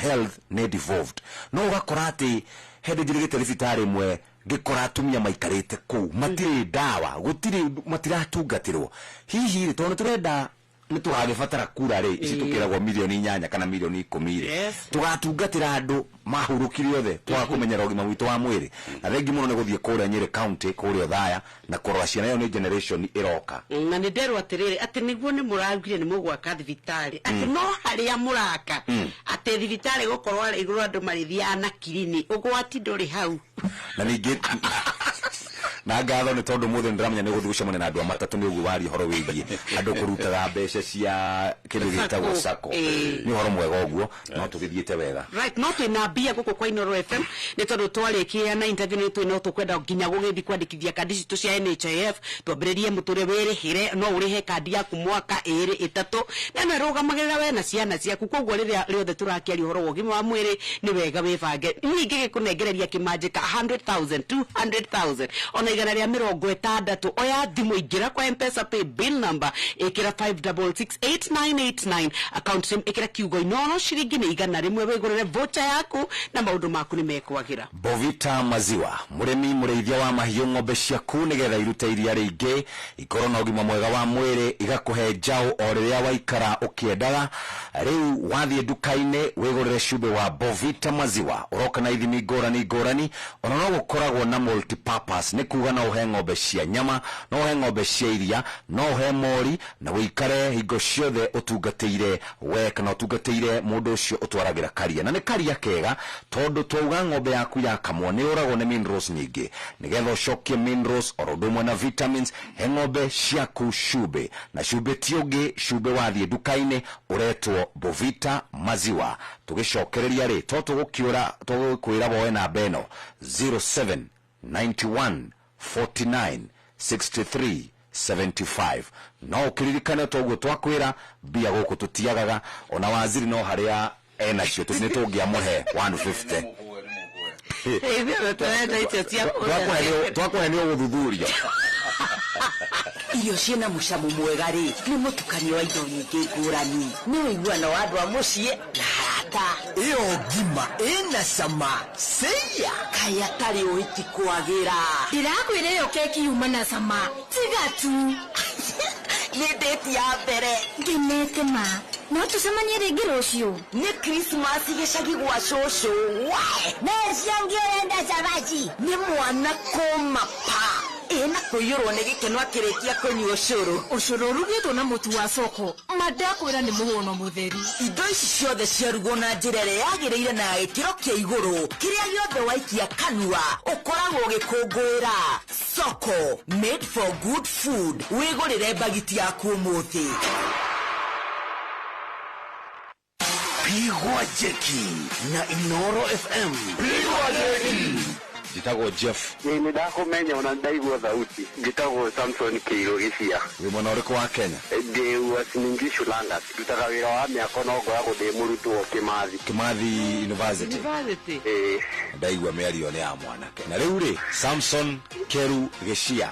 health ne devolved no ugakora ati hedi jirigite rifitari mwe ngikora atumia maikarite ku matire dawa gutire matiratungatirwo hihi tondu turenda nituhagibatara kura ri ici tukiragwo milioni 8 kana milioni 10 tugatungatira andu mahurukire othe twa kumenyera ugima witu wa mwiri na thengi muno ni guthie kuria Nyeri county kuria Thaya na kurora ciana yo ni generation iroka
na ni nderu atiriri ati niguo ni muragire ni mugwaka thibitari ati no haria muraka ati thibitari gukorwo ari iguru andu marithia na kirini ugwati nduri hau
na ningi na ngatho ni tondu muthe ndiramenya ni guthucemana na andu matatu ni uguo wari horo wigie andu kurutaga mbeca cia kindu gitagwo sako ni horo mwega uguo no tugithiete wega
right no twina mbia guku kwa Inooro FM ni tondu twarikia na interview ni twina tukwenda nginya gugithi kwandikithia kandi citu cia NHIF twambiririe muture wirihire no urihe kandi yaku mwaka 2-3 na no rugamagirira we na ciana ciaku koguo riria riothe turakiaria horo wogima wa mwiri ni wega wibange ningi gikunengereria kimanjika 100,000 200,000 ona igana ria 60 oya thimu ingira kwa M-Pesa pay bill number ikira 5668989 account sim ikira kiugo Inooro shiringi ni igana rimwe wigurire voucher yaku na maundu maku ni mekwagira
Bovita maziwa murimi mureithia wa mahiũ ng'ombe ciaku nigetha irute iria ringi ikorwo na ũgima mwega wa mwĩrĩ igakuhe njau o rĩrĩa waikara ũkĩendaga rĩu wathiĩ nduka-inĩ wĩgũrĩre cumbĩ wa Bovita maziwa uroka na ithimi ngũrani ona no gũkoragwo na multipurpose ni kuga no ũhe ng'ombe cia nyama no ũhe ng'ombe cia iria no ũhe mori na wĩikare hingo ciothe ũtungatĩire we kana ũtungatĩire mũndũ ũcio ũtwaragĩra karia na nĩ karia kega tondu twauga ng'ombe yaku yakamwo nĩ ũragwo nĩ minerals nyingĩ nigetha ũcokie minerals oro ũndũ ũmwe na vitamins he ng'ombe ciaku cumbĩ na cumbĩ ti ũngĩ cumbĩ wathiĩ nduka-inĩ ũretwo Bovita maziwa tũgĩcokereria rĩ to tũgũkwĩra woe namba ĩno 0791496375 no ũkĩririkane toguo twakwĩra mbia gũkũ tũtiagaga ona waziri no harĩa enacio tũnĩ tũngĩamũhe 150 twakũhe nĩ ũgũthuthuria
irio ciena mucamo mwega ri ni mutukanio wa indo nyingĩ ngũrani ni wĩiguano wa andũ a mũciĩ na arata iyo ngima ina cama seya kaya tari ũhiki kwagĩra
ndĩrakwĩra ĩyo keki yuma na cama tiga tu
nĩ ndĩti ya mbere
ngenete ma no tũcemanie rĩngĩ rũciũ
nĩ Christmas gĩcagi gwa cũcũ
neciongio enda cabaci
nĩ mwana kũmapa ena kũiyũrwo nĩ gĩkeno akĩrĩkia kũnyua ũcũrũ
ũrugĩtwo na mũtu wa soko mandakwĩra nĩ mũhũno mũtheri
indo ici ciothe ciarugwo na njĩra ĩrĩa yagĩrĩire na gĩkĩro kĩa igũrũ kĩrĩa gĩothe waikia kanua ũkoragwo ũgĩkũngũĩra soko made for good food wĩgũrĩre bagiti yaku ũmũthĩ
Pigwa Jeki na Inooro FM. Pigwa Jeki.
Jitagwo Jeff.
Ni ndakumenya ona ndaigua thauti. Jitagwo Samson Kiro Gĩcia.
Wĩ mwena ũrĩkũ wa Kenya?
Ndĩ Uasin Gishu Langas. Ndutaga wĩra wa mĩaka no ngoragwo ndĩ mũrutwo
Kimathi University. Ndaigua mĩario nĩ ya mwanake. Na rĩu rĩ Samson Keru Gĩcia.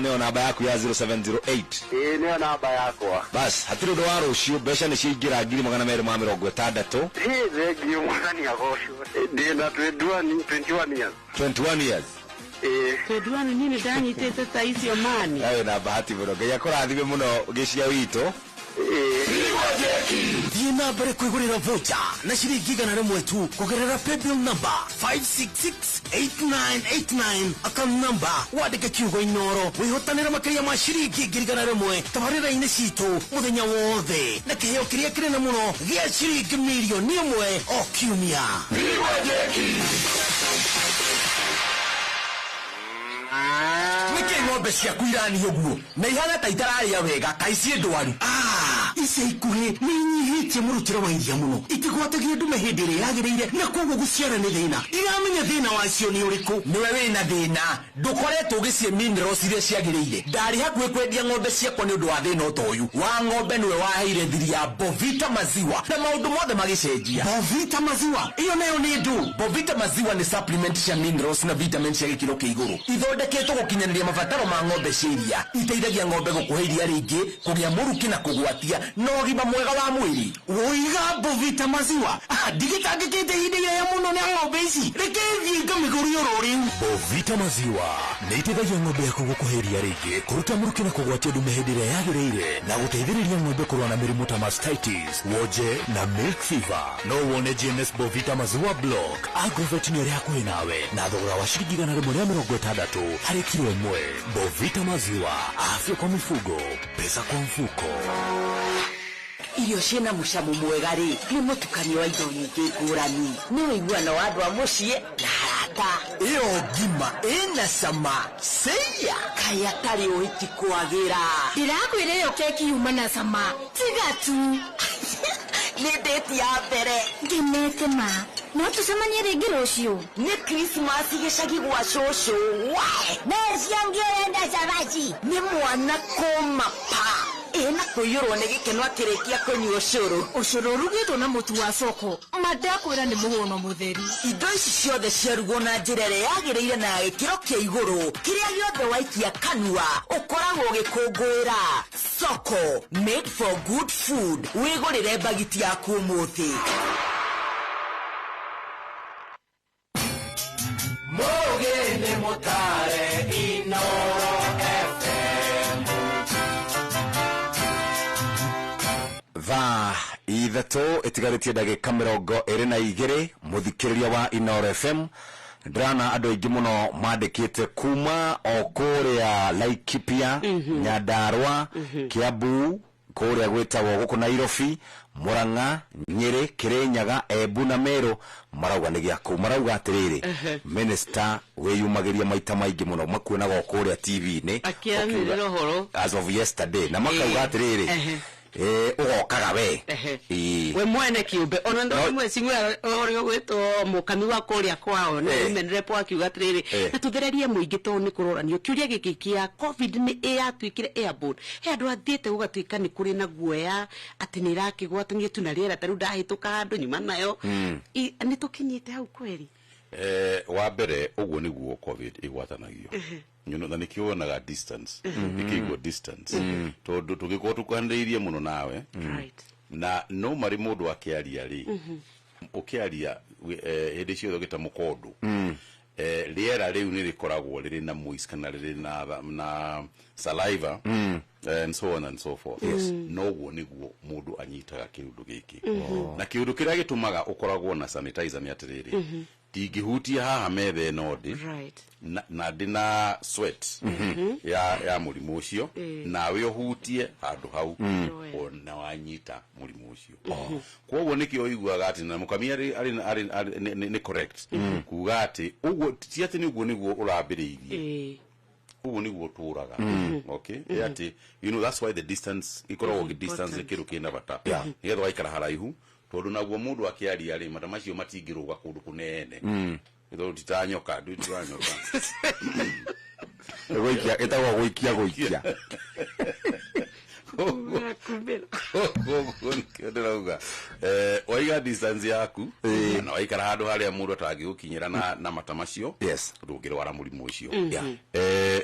Neo namba yaku ya 0708
neo namba yakwa
bas hatirĩ ũndũ wa rũciũ mbeca nĩ ciaingĩra 260
thengio mwathani agocwo ndĩ na 21 years
21 years
Tedwani nini ndanyitĩte ta icio mani
ayo na bahati mũno Ngai akũrathime mũno Gĩcia witũ
thiĩ na mbere kwĩgũrĩra voucher na ciringi igana rĩmwe tu kũgerera paybill number 5668989 account number wandĩke kiugo Inooro wĩhotanĩra makĩria ma ciringi ngiri igana rĩmwe tabarĩra-inĩ citũ mũthenya wothe na kĩheo kĩrĩa kĩnene mũno gĩa ciringi mirioni 1 o kiumia nĩkĩ ng'ombe ciaku irani ũguo na ihana ta itararĩa wega kaĩ ndwaru ica ikuhĩ nĩ inyihĩtie mũrutĩre wa iria mũno itigwatagia ndume hĩndĩ ĩrĩa yagĩrĩire na koguo gũciara nĩ thĩna iramenya thĩna wacio nĩ ũrĩkũ nĩwe wĩna thĩna ndũkoretwo ũgĩcie minerals iria ciagĩrĩire ndarĩ hakuhĩ kwendia ng'ombe ciakwa nĩ ũndũ wa thĩna ta ũyũ wa ng'ombe nĩwe waheire thiri ya Bovita maziwa na maũndũ mothe magĩcenjia Bovita maziwa iyo nayo nĩ ndu Bovita maziwa nĩ supplement cia minerals na vitamins cia gĩkĩro kĩa igũrũ ithondeketwo gũkinyanĩria mabataro ma ng'ombe cia iria iteithagia ng'ombe gũkũhe iria rĩingĩ kũgĩa mũrukĩ na kũgwatia na ũgima mwega wa mwĩrĩ woiga Bovita maziwa ndigitangĩkĩte hĩndĩ ya mũno na ng'ombe ici reke thiĩ ngamĩgũrie oro rĩu
Bovita maziwa nĩ iteithagia ng'ombe yaku gũkũhe iria rĩingĩ kũruta mũrukĩ na kũgwatia ndume hĩndĩ ĩrĩa yagĩrĩire na gũteithĩrĩria ng'ombe kũrũa na mĩrimũ ta mastitis woje na milk fever no wone GNS Bovita maziwa block Agrovet nĩ ĩrĩ hakuhĩ nawe na thogora wa ciringi igana rĩmwe rĩa 60 harĩ kilo ĩmwe Bovita maziwa afya kwa mifugo pesa kwa mfuko
irio ciena mucamo mwega ri ni mutukanio wa indo nyingĩ ngũrani ni wĩiguano wa andũ a mũciĩ na arata
iyo ngima ina cama seya
kaya tari uhiki kwagira
ndirakwira iyo keki yuma na cama tiga tu
ni date ya mbere
ngenete ma no tucemanie rĩngĩ rũciũ
nĩ Christmas gĩcagi gwa cũcũ we
neciangĩenda cabaci
nĩ mwana kũmapa ena kũiyũrwo nĩ gĩkeno akĩrĩkia kũnyua ũcũrũ
ũcũrũ ũrugĩtwo na mũtu wa coko mandakwĩra nĩ mũhũno mũtheri
indo ici ciothe ciarugwo na njĩra ĩrĩa yagĩrĩire na gĩkĩro kĩa igũrũ kĩrĩa gĩothe waikia kanua ũkoragwo ũgĩkũngũĩra Soko made for good food wĩgũrĩre bagiti yaku ũmũthĩ
Mogene motare Inoro FM
thaa ithatũ ĩtigarĩtie ndagĩka 22 mũthikĩrĩria wa Inoro FM ndirana andũ aingĩ mũno mandĩkĩte kuma o kũrĩa Laikipia Nyandarua Kiambu kũrĩa gwĩtagwo gũkũ Nairobi Murang'a Nyeri Kirinyaga Embu na Meru marauga nĩ gĩa kũu marauga atĩrĩrĩ minister wĩyumagĩria maita maingĩ mũno makuonaga kũrĩa TV-inĩ
akĩanĩrĩra ũhoro
as of yesterday na makauga atĩrĩrĩ ugokaga we
we mwene kiumbe ona ndo mwecingwe orio gwitwo mukami wa kuria kwao na menrepo akiuga atiriri na tuthererie muingi to ni kuroranio kiuria giki kia covid ni yatwikire airborne he andu athiete gugatuika ni kuri na guoya ati ni rakigwatania tu na riera taru ndahituka handu nyuma nayo ni tukinyite hau kweli
wa mbere uguo niguo covid igwatanagio na nikionaga distance ikigwo distance tondu tugikwo tukandiirie muno nawe na no mari mundu akiaria ri ukiaria hindi ciothe gita mukondu riera riu ni rikoragwo riri na moist kana riri na saliva and so on and so forth no guo niguo mundu anyitaga kiundu giki na kiundu kiria gitumaga ukoragwo na sanitizer ni atiriri tingihutia haha methe nodi na ndina sweat ya murimu ucio nawe uhutie handu hau ona wanyita murimu ucio kwoguo nikio iguaga ati na mukamia ari ni correct kuga ati uguo ti ati ni uguo niguo urambiriirie uguo niguo turaga okay ati you know that's why the distance ikoragwo distance kiru kina bata nigetha waikara haraihu tondu naguo mundu akiaria ri mata macio matingiruga kundu kunene itho titanyoka ndu titanyoka
goikia etagwo goikia
Ndĩrauga waiga distance yaku na waikara handu haria mundu atangĩgukinyira na mata macio ndũngĩrwara mũrimũ ũcio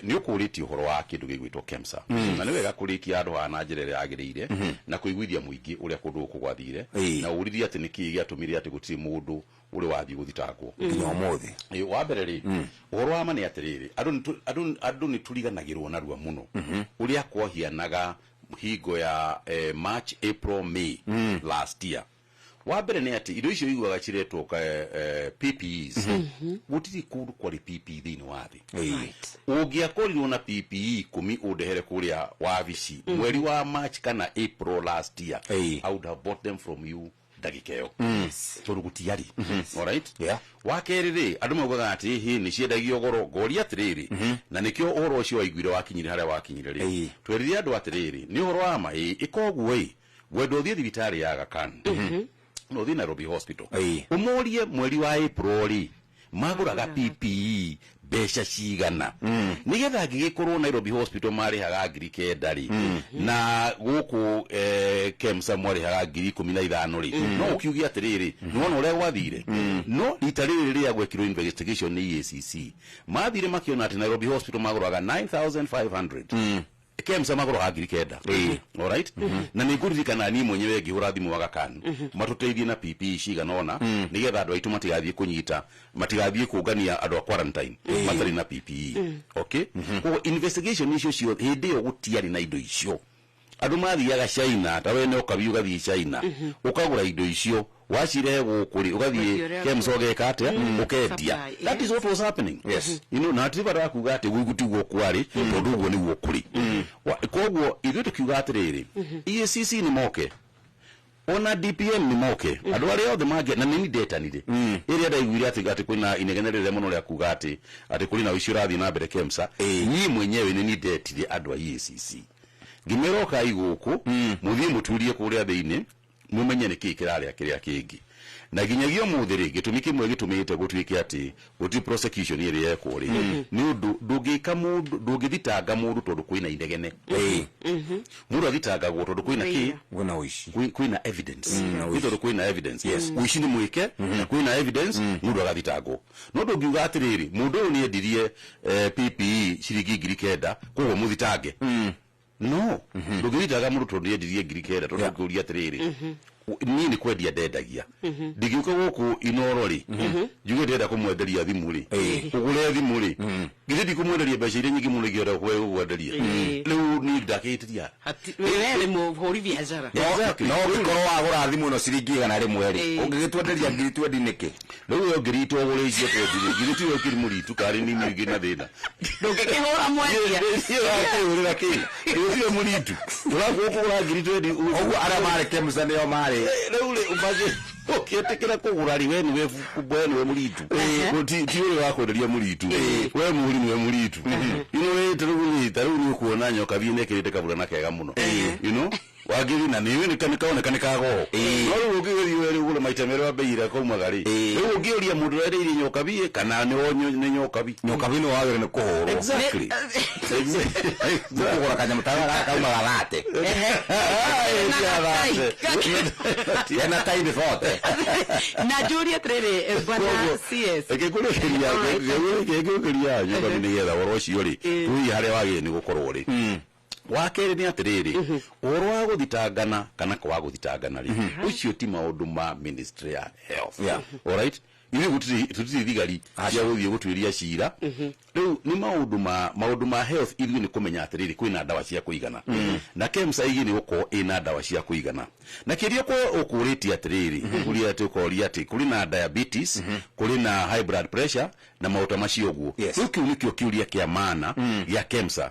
nĩ ũkũrĩtie ũhoro wa kĩndũ gĩgwĩtwo KEMSA na nĩ wega kũrĩkia andũ na njĩra ĩrĩa yagĩrĩire na kũiguithia mũingĩ ũrĩa kũndũ kũgwathire na ũrithia atĩ nĩkĩ gĩatũmire atĩ gũtirĩ mũndũ uri wathi guthitangwo
nginya umuthi
wa mbere ri uhoro wa mani atiriri andu ni turiganagirwo narua muno uria kwahianaga higo ya March April May last year wa mbere ni ati indo icio igwaga ciretwo PPEs gutiri kundu kwari PPE thini wa thi ungiakorirwo na PPE 10 undehere kuria wabici mweri wa March kana April last year I would have bought them from you dagikeo turugutiari all right wakerire andu maugaga ati hi ni ciendagio goro gori atiriri na nikio uhoro ucio waiguire wakinyire haria wakinyire ri twerire andu atiriri ni uhoro wa ma ikoguo wendo thie thibitari ya Aga Khan no thi Nairobi hospital umurie mweri wa April ri maguraga PPE besha cigana nigetha ngigikorwo Nairobi hospital mari haga ngiri kendari na guku KEMSA mwari haga ngiri 15 ri no ukiugia atiriri nona uria gwathire no itariri ria gwekirwo investigation ni EACC mathire makiona ati Nairobi hospital maguraga 9500 KEMSA magoro ngiri kenda all right na niguririkana ni mwenyewe ngihura thimu Aga Khan matuteithie na PPE cigana ona nigetha andu aitu matigathie kunyita matigathie kungania andu a quarantine matari na PPE okay ko investigation icio cio hindi yo gutiari na indo icio andu mathiaga China tawe ne ukabi ugathie China ukagura indo icio washire gukuri ugathie KEMSA ogeka atia ukendia that is what was happening you know na tivara kuga ati gugutigwo kwari tondu uguo niguo kuri koguo ithu tukiuga atiriri EACC ni moke ona DPM ni moke andu ari othe mage na nini data nire iri ndaiguire ati kwina inegene rire muno ria kuga ati kuri na ucio rathi na mbere KEMSA ni mwenyewe ni detire andu a EACC ngimeroka iguku muthie muturie kuria thiini mumenye ni kiraria kiria kingi na ginyagio muthiri gitumi kimwe gitumite gutwike ati guti prosecution iri yeko ri ni undu ndugika mundu ndugithitanga mundu tondu kwina inegene mundu athitanga go tondu kwina ki
wona uishi
kwina evidence tondu kwina evidence uishi ni mwike na kwina evidence mundu agathitangwo no ndungiuga atiriri mundu ni endirie PPE ciringi 9,000 koguo muthitange no ndugithitanga mundu tondu endirie 9,000 tondu nguria atiriri ni kwendia ndendagia ndigiuka guku inoro ri njuge ndenda kumwenderia thimu ri ugure thimu ri githĩ ndikumwenderia mbeca iria nyingĩ mũno ingĩenda kwenderia rĩu niĩ ndakĩhĩtĩria
wewe mũhũri biashara
no ũngĩkorwo wagũra thimũ ĩno ciringi 100 rĩ ũngĩgĩtwenderia 20 nĩkĩ
rĩu yo ngiri ũgũre icio twendire ngiri tiyo kiri mũritu karĩ nini ingĩ na thĩna
ndũngĩkĩhũra mwendia
ũrĩra kĩ rĩu mũritu ũrakũgũra ngiri twendi
ũguo arĩa marĩ KEMSA nĩo marĩ
rĩu ũmaje ũkĩetĩkĩra kũgũra rĩ we nĩwe niwe mũritu ti ũrĩ wa kwenderia mũritu we mũhũri niwe mũritu rĩu nĩ kuona nyoka thiĩ nekĩrĩte kaburana kega mũno wagiri na niwe nikaonekana kago no rĩu ũngĩgĩthiĩ we rĩu ũgũre maita merĩ wa bei ĩrĩa kaumaga rĩ rĩu ũngĩũria mũndũ ũrendeire nyoka bi kana nĩ nyoka bi
nĩ wagĩrĩire nĩ kũhũrwo
exactly
kũgũra kanyamũ ta kaumaga thate yana taidi vote
na njũrie atĩrĩrĩ bwana CS
gĩkũrĩkĩria nyoka bi nĩgetha ũhoro ũcio rĩ tũi harĩa wagĩrĩire nĩ gũkorwo rĩ wakere ni atiriri oro wa guthitangana kana kwa guthitangana ri ucio ti maundu ma ministry ya health all right ile gutiri thigari cia guthie gutwiria cira riu ni maundu ma health ili ni kumenya atiriri kwina dawa cia kuigana na KEMSA igi ni uko ina dawa cia kuigana na kiria kwa ukuriti atiriri kuri ati ukoria ati kuri na diabetes kuri na high blood pressure na mauta macio guo kiu nikio kiuria kia maana ya KEMSA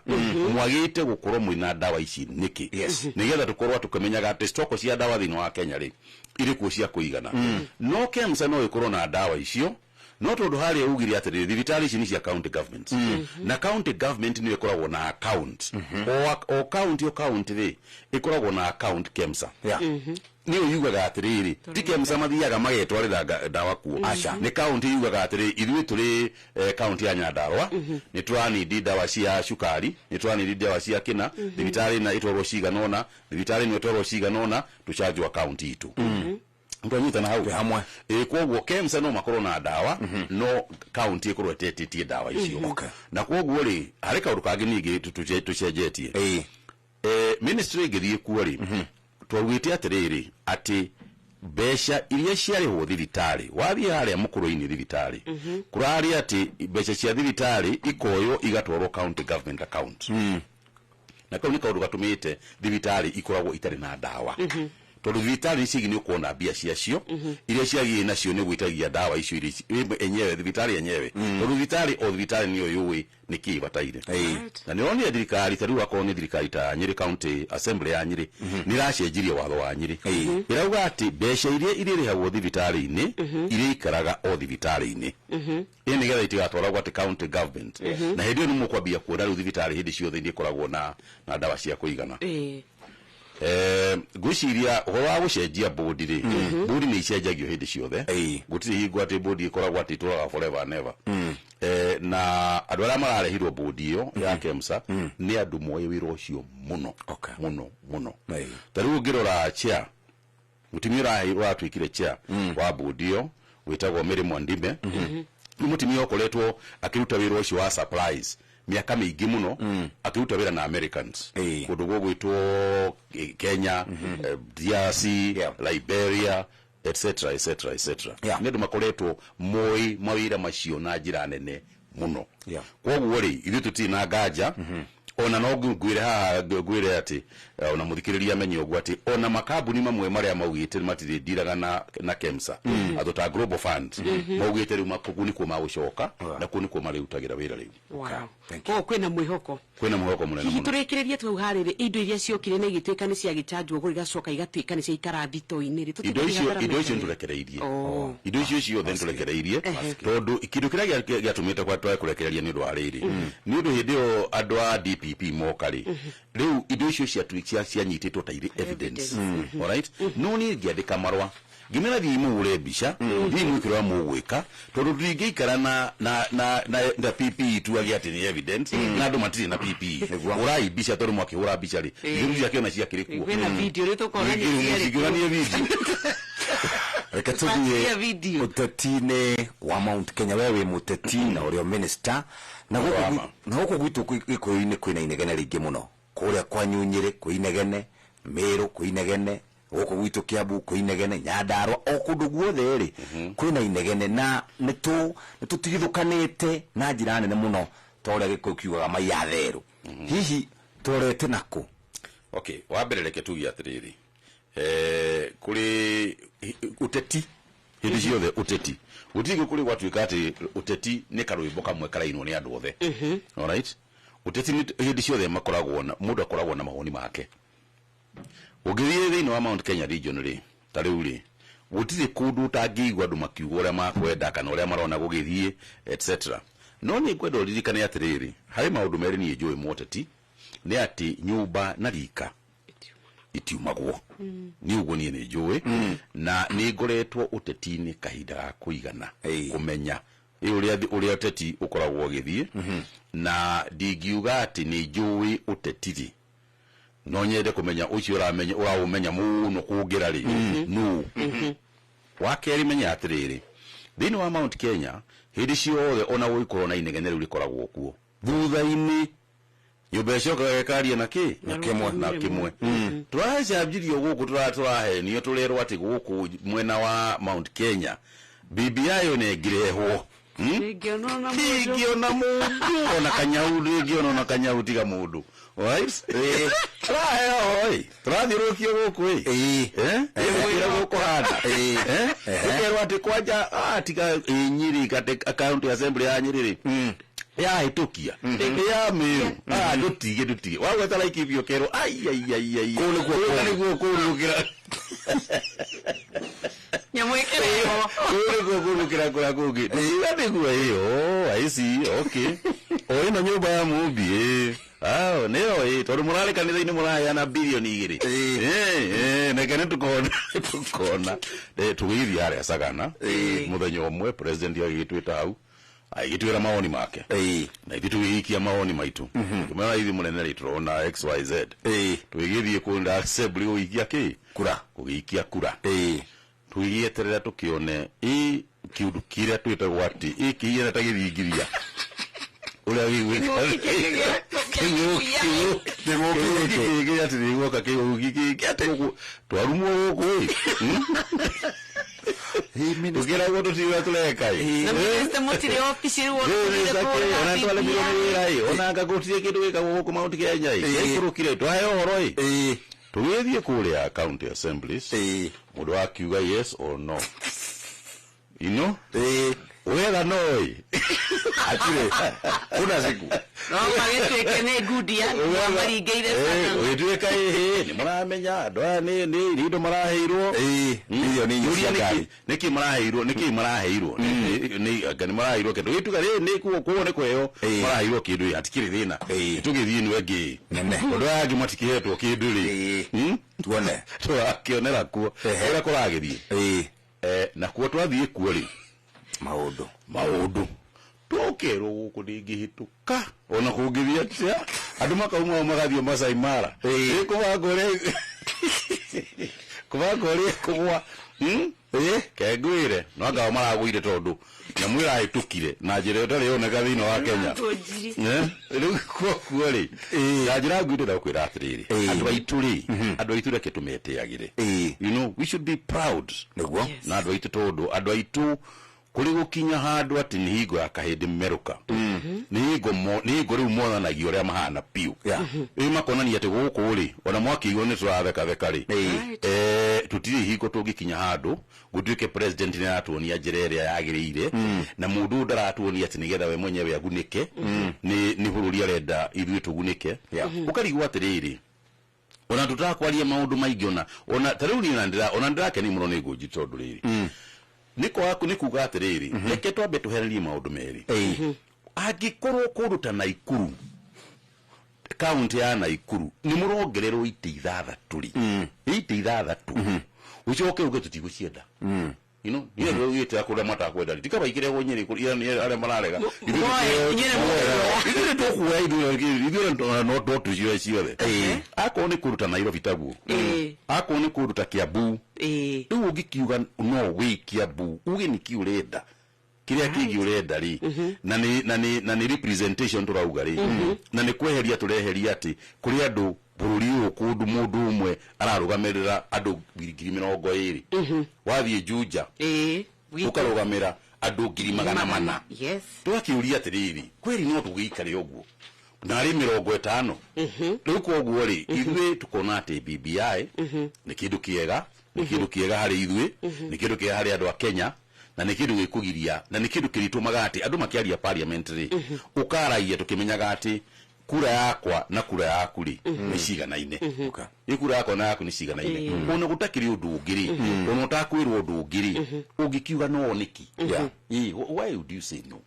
mwagite gukorwo mwina dawa ici niki nigetha tukorwo tukimenyaga ati stoko cia dawa thini wa Kenya ri iri kuo cia kuigana no KEMSA no ikorwo na dawa icio no tondu hari ugiri atiriri thibitari ici ni cia county government na county government ni ikoragwo na account o county ri ikoragwo na account KEMSA ni uyugaga atiriri ti KEMSA mathiaga magetwarira dawa kuo ni county yugaga atiriri ithuĩ tũrĩ county ya Nyandarua ni tũranidi dawa cia cukari ni tũranidi dawa cia kina thibitari na itwarwo ciganona thibitari ni itwarwo ciganona tucharge county itu ndonyita na hau hamwe kwoguo KEMSA no makorwo na dawa no county ikorwo etetie dawa icio na kwoguo ri harĩ kaũndũ kangĩ ningĩ tucenjetie ministry ngĩthiĩ kuo ri twagwĩte atiriri ati mbeca iria ciarĩhwo thibitari wathiĩ harĩa mũkũrũ-inĩ thibitari kũrarĩ ati mbeca cia thibitari ikoyo igatwarwo county government account na kau nĩ kaũndũ gatũmĩte thibitari ikoragwo itarĩ na dawa tondu thibitari ici ni ukuona mbia ciacio iria ciagie nacio ni gwitagia dawa icio iria enyewe thibitari enyewe tondu thibitari ni oyuwe ni kibataire na ni oni thirikari tariu akoro ni thirikari ta Nyeri County Assembly ya Nyeri ni racenjirie watho wa Nyeri irauga ati mbeca iria irĩhagwo thibitari-inĩ iria ikaraga o thibitari-inĩ ni getha itigatwaragwo ati county government na hĩndĩ ĩyo nĩ mũkwambia kuona rĩu thibitari hĩndĩ ciothe nĩ ikoragwo na dawa cia kuigana gwiciria uhoro wa gucenjia bodi ri bodi ni icenjagio hindi ciothe gutiri hingo ati bodi ikoragwo ati turaga forever never na andu aria mararehirwo bodi iyo ya KEMSA ni andu moye wira ucio muno muno tariu ngirora chair mutimira watwikire chair wa bodi iyo witagwo Mary Mwandime ni mutimia ukoretwo akiruta wira ucio wa supplies miaka mingi muno akiruta wira na Americans kundu gwitwo Kenya DRC Liberia etc ni andu makoretwo moi mawira macio na njira nene muno kwoguo ri ithu tutina nganja ona no ngwire haha ngwire ati ona muthikiriria amenye ogwo ati ona makambuni mamwe maria maugite matire ndiraga na KEMSA atho ta Global Fund maugite riu makuguni ko magucoka na kuni ko mari utagira wira riu
kwina mwihoko
munene muno
turikirerie tu harire indo iria ciokire na igituika ni cia gichanjwo kuri gacoka igatuika ni cia ikara thito-ini ri
indo icio ndurekereirie indo icio ciothe ndurekereirie tondu ikindo kiria giatumite kwa twa kurekereria ni undu wa riri ni undu hindi yo andu a DPP mokari riu indo icio cia nyititwo ta evidence alright no ni ngiandika marwa gimena thimu ure bica thimu ikirwa mugwika tondu ndingiikara na PP tu agi ati ni evidence na andu matiri na PP urai bica tondu mwakihura bica ri thimu ciake cia kirikuo
kwina video ri tukona ni
video
reka tuthie utetine wa Mount Kenya wewe muteti na urio minister na guko gwitu gikoini kwina inegene ringi muno kuria kwa Nyunyire kwinegene Meru kwinegene guko gwitu Kiambu kwinegene Nyandarua okundu guothe ri kwina inegene na nitutigithukanite na njira nene muno toria gikukiugaga maiya theru hihi torete nako
okay wambere reke tugi atiriri kuri uteti hindi ciothe uteti utingi kuri gwatuika ati uteti ni karwimbo kamwe karainwo ni andu othe alright uteti hindi ciothe makoragwo na mundu akoragwo na mahoni make ugithie thiini wa Mount Kenya region ri tariu ri gutire kundu tangiigwa andu makiuga uria makwenda kana uria marona gugithie etc no ni kwenda uririkane atiriri hari maundu meri ni njui moteti ni ati nyumba na rika itiumagwo ni uguo ni njui na ni ngoretwo utetini kahinda ga kuigana kumenya uria uteti ukoragwo githie na ndingiuga ati ni njui utetiri no nyende kumenya ucio uraumenya muno kugira ri nu wakeri menya atiriri thini wa Mount Kenya hindi ciothe ona wikorwo na inegene riu rikoragwo kuo thutha-ini nyumba icoka gekaria na kimwe turacambirio guku turahe niyo turerwo ati guku mwena wa Mount Kenya BBI onegirehwo ngiona mundu ona kanyau tiga mundu right turathiurukio guku guku handa ukerwo ati kwanja tiga Nyeri county assembly ya Nyeri ya itukia ya Meru dutige wagweta like ibyo kero ai kulu kira
nyamwekere
kulu kira kugi ndivade kuwa hiyo aisi okay oina nyumba ya mubi neo tondu murale kanitha-ini muraya na bilioni 2 nekene tukona tugithia aria sagana muthenya umwe president agitwita hau agitwira maoni make na ithu tugiikia maoni maitu tumera ithi munene ri turona XYZ tugithie kunda assembly uikia kugiikia kura tuigieterera tukione kiundu kiria twita gwati kiira ta githingiria uria gigwika kigokiria tiriguoka kigugiki twarumwo guku tukira gutu tiwa tuleka
na mste mutire office ru
ona twale milioni rai ona ngagutie kindu gika guku Mount Kenya ikurukire twahe horo tugithie kuria county assemblies mundu akiuga yes or no wega noi atire kuna siku
no magetweke ne gudia maringeire sana
wetweka ni muramenya ndo ni rindo maraheirwo milioni nyingi niki maraheirwo ni gani maraheirwo kindu gituga ni kuo ni kweo maraheirwo kindu atikire thina tugithie ni wengi ndo yagi matikihetwo kindu ri
tuone
twakionera kuo ira kuragithie na kuo twathie kuo ri maundu tukerwo guku ndingihituka ona kungithia tia andu makauma magathio Masai Mara kubagore kubwa kengwire no anga maragwire tondu nyamwira ahitukire na njira utari yoneka thiini wa Kenya riu kuo ri na njira ngwire na kwira atiriri andu aitu reke tumeteagire we should be proud na andu aitu tondu andu aitu kuri gukinya handu ati ni hingo ya kahindi meruka ni hingo riu monanagia uria mahana piu makonania ati guku ri ona mwakiigwo ni turatheka theka ri tutiri hingo tungikinya handu gutuike president ni atuonia njira iria yagiriire na mundu ndaratuonia ati nigetha we mwenyewe agunike ni bururi arenda ithuĩ tugunike ukarigwo atiriri ona tutakwaria maundu maingi ona tariu ni ona ndirake ni muno ni nguji tondu riri niko aku nikuga atiriri reke twambe tuhererie maundu meri angikorwo kundu ta Naikuru kaunti ya Naikuru ni murongererwo ite ithathaturi ite ithathatu ucoke uge tutigucienda you know ni ndio yete akura mata kwenda tikaba ikirego nyiri kuria ni ale mararega nyiri to kuwa idio no to tujiwe ciothe ako ni kuruta Nairobi tabu ako ni kuruta Kiambu riu ugikiuga no wi Kiambu uge ni kiurenda kiria kigi urenda ri na ni representation turauga ri na ni kweheria tureheria ati kuri andu bururi ukundu mundu umwe ararugamirira andu 20,000 wathie Juja ukarugamira andu 100,000
yes
twakiuria atiriri kweri no tugikare uguo na ari 50 riu koguo ri ithuĩ tukona ati BBI ni kindu kiega ni kindu kiega hari ithuĩ ni kindu kiega hari andu a Kenya na ni kindu gikugiria na ni kindu kiritumaga ati andu makiaria parliamentary ukaraia tukimenyaga ati kura yakwa na kura yaku ri ni ciganaine ni kura yakwa na yaku ni ciganaine ona gutakiri undu ungiri ona utakwirwo undu ungiri ungikiuga no niki why would you say no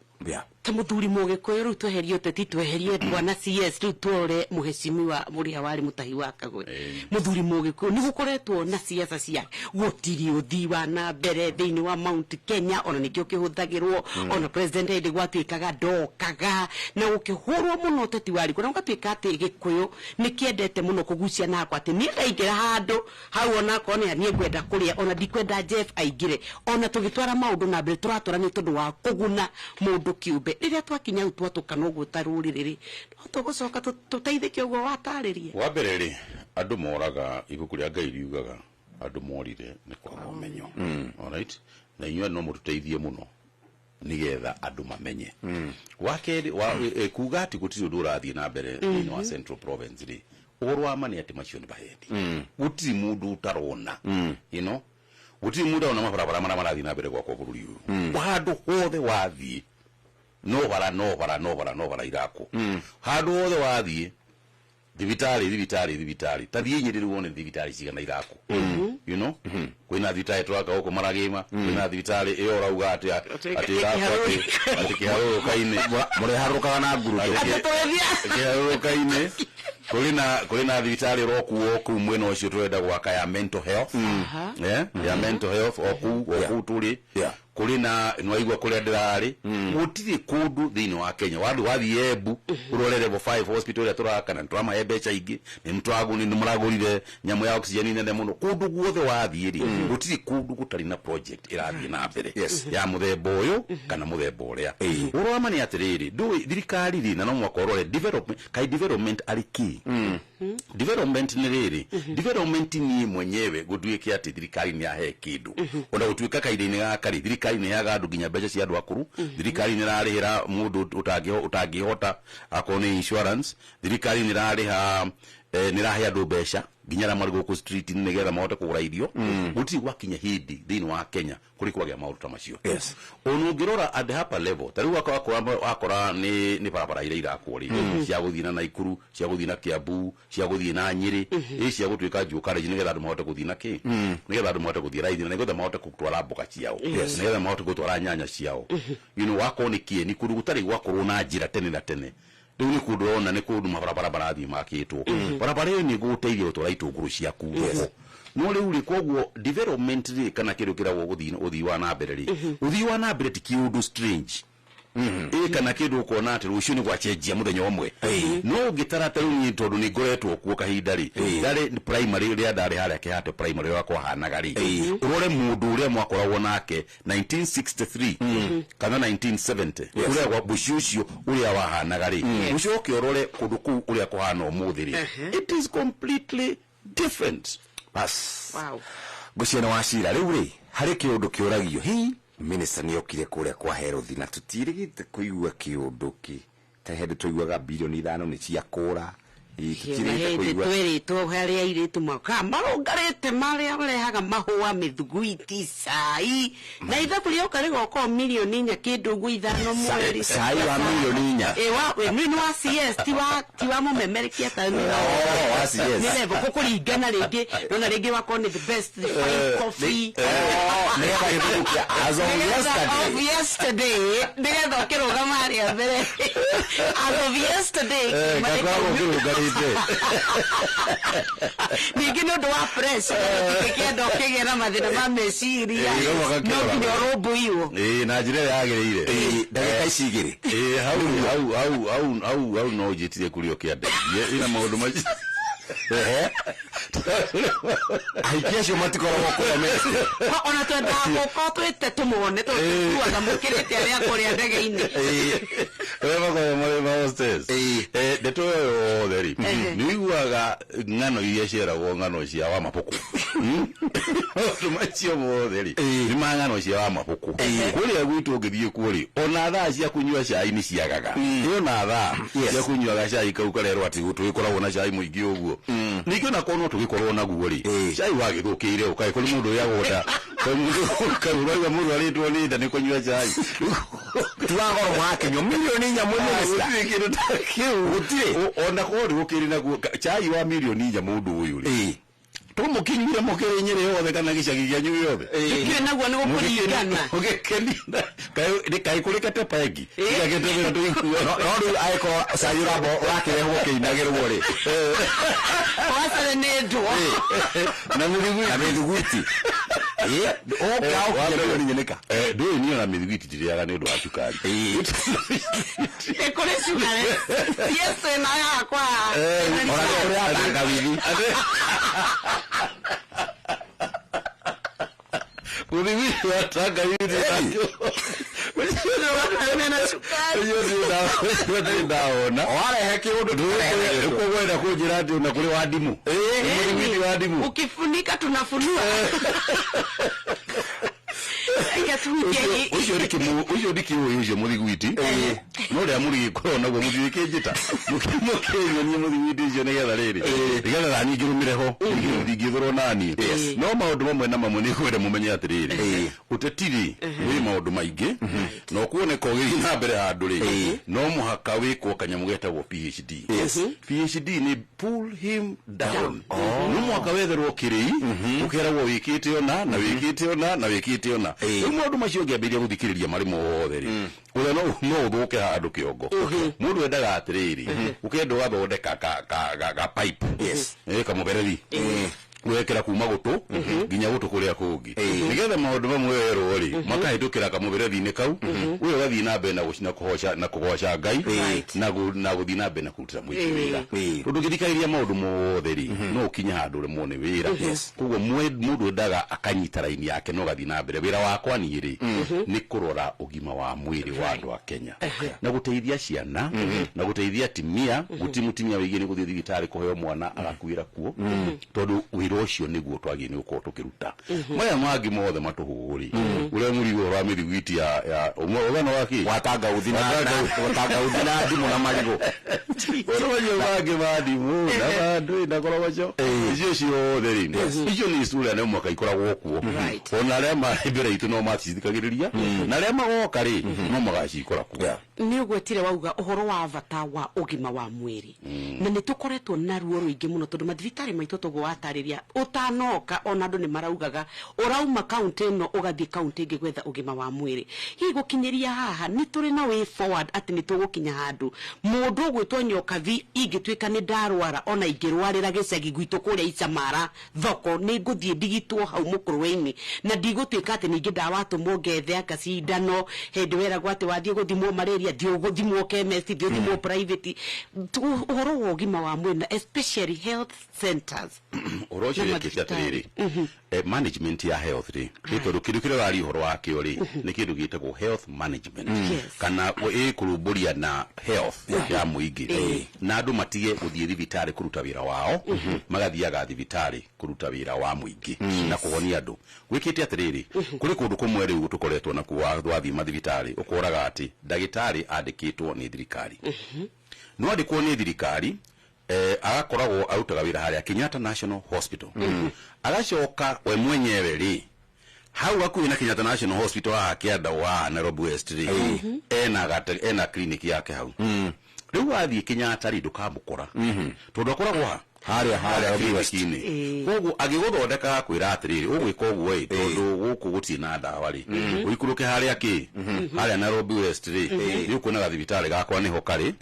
ta muthuri Mugikuyu riu tweherie uteti tweherie twana CS riu twore muheshimiwa muria wari mutahi wa Kagwe muthuri Mugikuyu ni gukoretwo na siasa cia gutiri uthi wa na mbere thiini wa Mount Kenya ona nikio kihuthagirwo ona president ndi gwatuikaga ndokaga na ukihurwo muno uteti wari kuna ugatuika ati Gikuyu ni kiendete muno kugucia na kwa ati ni ndaingira handu hau ona kone ni ngwenda kuria ona ndikwenda Jeff aingire ona tugitwara maundu na mbere turatwara ni tondu wa kuguna mundu kiumbe riria twakinya twatuka no gutaruri riri no tugucoka tuteithike ugo wataririe
wa mbere ri andu moraga ibuku ria Ngai riugaga andu morire ni kwa umenyo alright na inyuĩ no mututeithie muno nigetha andu mamenye wakeri kuga ati gutiri undu urathie na mbere ni wa Central Province ri urwa mani ati macio ni bahendi gutiri mundu utarona you know gutiri mundu ona mabarabara marathie na mbere kwa bururi uyu handu hothe wathie no bara irako handu hothe wathie thibitari tathie nyiri wone thibitari cigana irako you know kwina thibitari twaka uko maragima kwina thibitari iyo rauga ati kiharo kaine muri haruka na nguru kiharo kaine kulina thibitari roku oku mwena ucio twenda gwaka ya mental health ya mental health oku turi kulina nwaigwa kuria ndirari gutiri kundu thiini wa Kenya wandu wathi Embu urorere bo 5 hospital ya turaka na twama ebecha ingi ni mtwagu ni muragurire nyamu ya oxygen nene muno kundu guothe wathi ri gutiri kundu gutari na project irathi na mbere ya muthemba uyu kana muthemba uria urwama ni atiriri ndu thirikari ri na no mwakorore development ari key development ni riri development ni mwenyewe gutuike ati thirikari ni ahe kindu ona gutuika kaidini gakari thirikari ni yaga andu ginya mbeca cia andu akuru thirikari ni rarihira mundu utangihota akone insurance thirikari ni rariha ni rahe andu mbeca ginya ra marigo ku street ni getha mahote kugura irio gutiri gwakinya hindi thiini wa Kenya kuri kwagia maundu ta macio onu ngirora at the upper level tariu akora ni barabara ire irakwo ri cia guthii na Naikuru cia guthii na Kiambu cia guthii na Nyeri cia gutuika Njukare ni getha andu mahote guthii na ki ni getha andu mahote guthii raithi na getha mahote gutwara mboga ciao ni getha mahote gutwara nyanya ciao you know wakoni kie ni kundu gutari gwakorwo na njira tene na tene riu ni kundu ona ni kundu mabarabara barathii makitwo barabara iyo ni guteithia gutwara itunguru ciaku no riu ri koguo development ri kana kindu kiragwo guthii wa na mbere ri uthii wa na mbere ti kiundu strange kana kindu ukona ati rucio ni gwachenjia muthenya umwe no gitara taru ni tondu ni ngoretwo kuo kahinda ri ndari primary ria ndari haria kihate primary wakwa hanaga ri urore mundu uria mwakoragwo nake 1963 kana 1970 uria gwa bushucio uria wahanaga ri ucio kiorore kundu ku uria kuhana umuthi ri it is completely different
Guciana wa cira riu ri hari kiundu kiuragio hi minister ni okire kuria kwa herothi na tutirigite kuigua kiunduki ta hindi tuiguaga bilioni 5 ni cia kura
tutirigite kuigua twirito haria iritu maka marungarite maria barehaga mahua mithuguiti sai na ithabu rioka rigoko milioni nya kindu ngui 5 mweri
sai wa milioni nya
wa mimi wa CS tiwa mumemerekia ta ni
wa CS
ni level kukuringana ringi rona ringi wako ni the best coffee
as of
yesterday ndigetha kirugama haria mbere as of yesterday ningi no ndo wa press kikienda kigera mathina ma meciria no nginya robo iyo
na njira yagereire
ndagika icigiri
hau no jitire kurio kiande ina maundu maji
aikiacio matikoragwo kuria minister
ona twenda guko twite tumone tuaga mukirite aria kuria ndege-ini
wewe kwa mole hostess ndeto yo theri niguaga ngano iria ciaragwo ngano cia wa mapuku tumacio mo theri ni mangano cia wa mapuku kuria gwitu ngithie kuori ona thaa cia kunyua cai ni ciagaga ona thaa cia kunyua cai kau karero ati gutwikoragwo na cai muingi uguo nikio na kono tugikorwo na guo ri cai wagithukire ukai kuri mundu yagoda kwa mundu kaurwa mundu aritwo ni nda ni kunyua cai
tuwagoro mwake nyo milioni nya minister
kindu takiu gutire ona kodi gukiri na guo cai wa milioni nya mundu uyu ri tumukinyire mukire nyere yothe kana gicagi gya nyu yothe
kire naguo ni gukuringana
ugekenina kai kulikate pegi igagete wira tuikuwa
no aiko sayura bo wakire hukinagirwo ri
wasale nedo
na mithuguiti
okay nyeneka
ndu ni na mithuguiti tiriaga ni ndu wa cukari
ekole cukari yeso na yakwa
ora kuri atanga withi
Uliwi wataka hivi ndaona
wale heki undu
uko kwenda kujira ati una kule wadimu mwili wadimu
ukifunika tunafunua
ucio ndiki ucio muthiguiti no ria muri korona gwo muthiguiti njita mukimukenyo ni muthiguiti ucio nigetha riri nigetha ni ngirumireho ngithurwo nani no maundu mamwe na mamwe ni kwenda mumenye atiriri utetiri wi maundu maingi no kuoneka ugiri na mbere handu ri no muhaka wikwo kanyamu getagwo PhD PhD ni pull him down no muhaka wetherwo kiri ukeragwo wikite ona na wikite ona na wikite ona mundu macio ngiambiria guthikiriria mari mothe ri ura no uthuke handu kiongo mundu endaga atiriri ukenda gathondeka ka pipe kamuberethi wekera kuma gutu nginya gutu kuria kungi nigetha maundu mamwe werwo ri makahindukira kamuberethi-ini kau uyo gathi na mbere na gucina kugoca ngai na guthi na mbere na kurutira mwiki wira undu ngithikariria maundu mothe ri no ukinya handu remwo ni wira koguo mundu endaga akanyita raini yake no gathi na mbere wira wakwa ni ri ni kurora ugima wa mwiri wa andu a Kenya na guteithia ciana na guteithia timia gutimutimia wigini guthi thibitari kuheo mwana agakuira kuo tondu ucio niguo twagi ni uko tukiruta maya magi mothe matuhuri ule murigo wa mithiguiti ya umwana waki
watanga uthina ndimu na marigo
oroyo magi madimu na bandu na korogocho icio cio therini icio ni sura ne mwaka ikoragwo kuo ona rema ibere itu no matithikagiriria na rema goka ri no magacikora kuo
ni ugwetire wauga uhoro wa vata wa ugima wa mwiri na ni tukoretwo na ruo ruingi muno tondu mathibitari maitu tugo atariria utanoka ona andu ni maraugaga urauma county no ugathie county ingi gwetha ugima wa mwiri hi gukinyiria haha ni turi na way forward ati ni tugukinya handu mundu gwitwo nyoka vi ingitwika ni ndarwara ona ingirwarira gicagi gwitu kuria Icamara thoko ni nguthie ndigitwo hau mukuruini na ndigutwika ati ningi ndawatu mongethe akacindano hindi wera gwate wathie guthimwo malaria thio guthimwo chemist thio guthimwo private uhoro wa ugima wa mwiri especially health centers
oro ucio rekete atiriri management ya health ri kindu kire rari horo wake ori ni kindu gitagwo health management kana kurumburia na health ya muingi na andu matige guthie thibitari kuruta wira wao magathiaga thibitari kuruta wira wa muingi na kuhonia andu gwikite atiriri kuri kundu kumwe riu tukoretwo na kuwa thwathi mathibitari ukoraga ati ndagitari andikitwo ni thirikari no andikwo ni thirikari agakoragwo arutaga wira haria Kenyatta National Hospital agacoka we mwenyewe ri hau akuwi na Kenyatta National Hospital akienda wa Nairobi West ri ena clinic yake hau riu wathi Kenyatta ri ndukamukora tondu akoragwo haria West koguo agiguthondeka kwira atiriri ugwika uguo tondu guku guti na ndawa ri uikuruke haria ki haria Nairobi West ri riu kunaga thibitari gakwa niho kari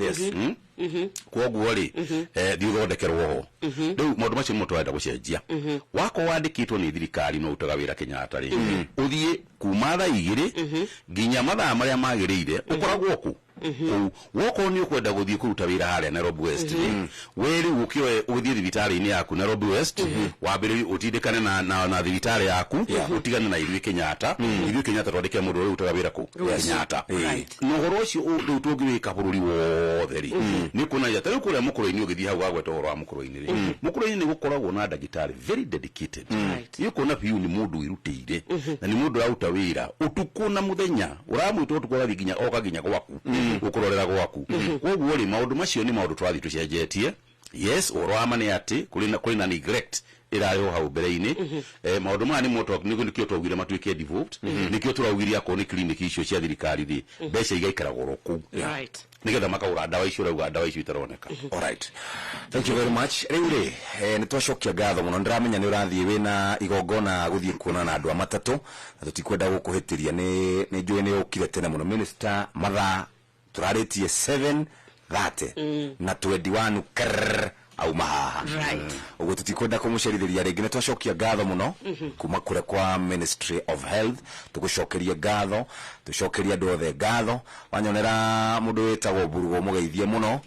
koguo ri thiuthondekerwo ho riu maundu macio mo twenda gucenjia wako wandikitwo ni thirikari no utaga wira Kenyatta ri uthie kuma thaa 2 nginya mathaa maria magirire ukoragwo ku woko ni ukwenda guthie kuruta wira haria Nairobi West weri ukioe uthie thibitari ni yaku Nairobi West wabiri utindikane na thibitari yaku utigane na ithui Kenyatta twandike mundu uri utaga wira ku Kenyatta no horo ucio tungiwika bururi wothe ri ni kuna ya tari kuria mukuru-ini ugithie hau agweta horo wa mukuru-ini ri mukuru-ini ni gukoragwo na ndagitari very dedicated yukona piu ni mundu irutire na ni mundu auta wira utuku na muthenya uramwita utuku wa ginya okaginya gwaku ukurorera gwaku koguo ri maundu macio ni maundu twathi tucenjetie yes urwama ni ati kuri na neglect irayo hau mbere-ini maundu mani moto nikio twagire matuike devolved nikio turawgiria ko ni clinic icio cia thirikari ri mbeca igaikara goroku nigetha makaura ndawa icio rauga ndawa icio itaroneka
alright thank you very much riure ni twacokia ngatho muno ndiramenya ni urathie wina igongona guthie kuona na andu amatatu na tutikwenda gukuhitiria ni njui ni ukire tene muno minister matha turaritie 7:30 na 21 au mahaha ugo tutikwenda kumucerithiria ringi nitwacokia ngatho muno kuma kure kwa Ministry of Health tugucokeria ngatho tucokeria andu othe ngatho wanyonera mundu witagwo Burugo mugeithie muno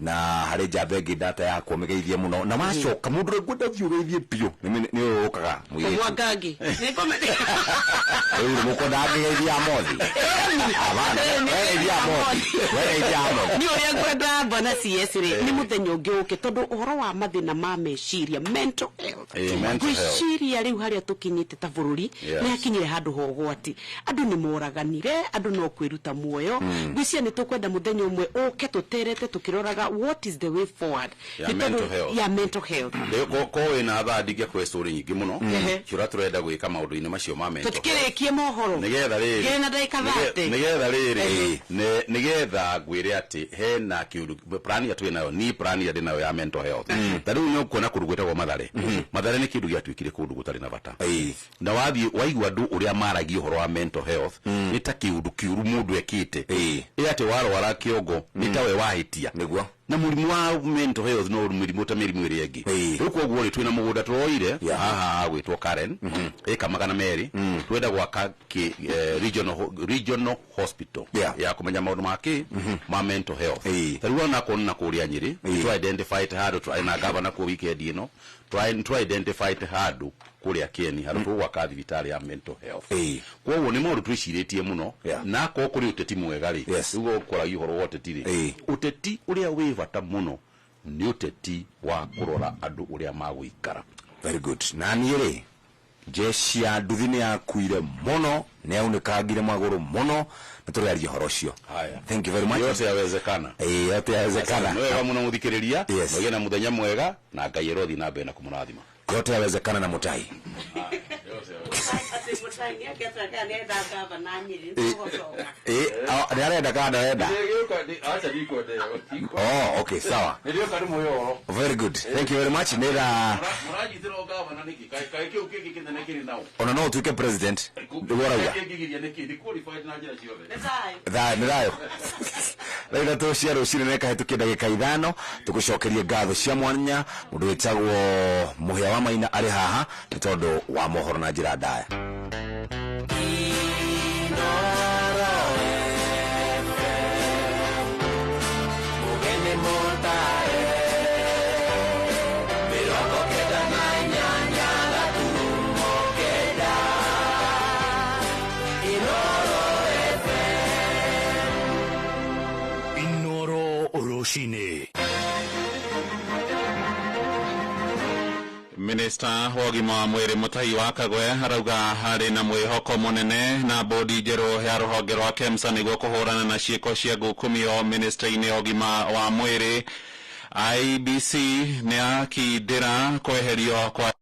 na hari njamba ingi data yakwo mugeithie muno na wacoka mundu ngwenda thiugeithie pio ni ukaga
mwangangi
uri muko ndageithia mothi abana wegeithia mothi
ni uria ngwenda bana CS ri ni muthenya ungi uke tondu uhoro wa mathina ma meciria mental health gwiciria riu haria tukinyite ta bururi ni akinyire handu hogwati andu ni moraganire andu no kwiruta muoyo gwiciria ni tukwenda muthenya umwe uke tuterete tukiroraga what is the way forward ya mental health
ko ina thandigia kwa story nyingi muno kira turenda gwika maundu-ini macio ma mental
tutikirikie mohoro
nigetha riri
gena ndaika thate
nigetha ngwire ati hena kiundu plan ya twinayo ni plan ya ndinayo ya mental health tariu ni ukuona kundu gwetagwo mathare ni kindu giatwikire kundu gutari na bata na wathi waigua andu uria maragio horo wa mental health ni ta kiundu kiuru mundu ekite ati warwara kiongo ni tawe wahitia
niguo
na murimu wa mental health no murimu ta mirimu iri engi ruko guo ri twina mugunda twoire haha gwitwo Karen eka magana meri twenda gwaka regional hospital ya kumenya maundu make ma mental health tariwa na kona kuria Nyeri to identify hard to na governor ko weekend ino to identify hard kuria Kieni haro gwaka thibitari ya mental health kwa ni maundu twiciritie muno na ko kuri uteti mwega ri ugo kora ihoro wote tiri uteti uria wi bata muno ni uteti wa kurora andu uria maguikara
very good na niere jeshi ya nduthi ya kuire muno ne unikagire maguru muno naturiaria horo cio thank you very much
yote yawezekana
yote yawezekana
wewe muno muthikiriria no na muthenya mwega na Ngai rothi na mbena kumurathima
yote yawezekana na Mutai arenda kada enda oh okay sawa very good thank you very much nera ona no tuke president ndogorauga nirayo rĩu tũcia rũcinĩ nĩ kahĩtũkie ndagĩka 5 tũgũcokerie ngatho cia mwanya mũndũ wĩtagwo Mũhĩa wa Maina arĩ haha nĩ tondũ wa mohoro na njĩra ndaya Mugeni Motae Mirongo kenda na inyanya
rucini.
Minista wa ũgima wa mwĩrĩ Mutahi wa Kagwe arauga harĩ na mwĩhoko mũnene na bodi njerũ ya rũhonge rwa KEMSA nĩguo kũhũrana na ciĩko cia ngukumio ministry-inĩ ya ũgima wa mwĩrĩ. IBC nĩ akindĩra kweherio kwa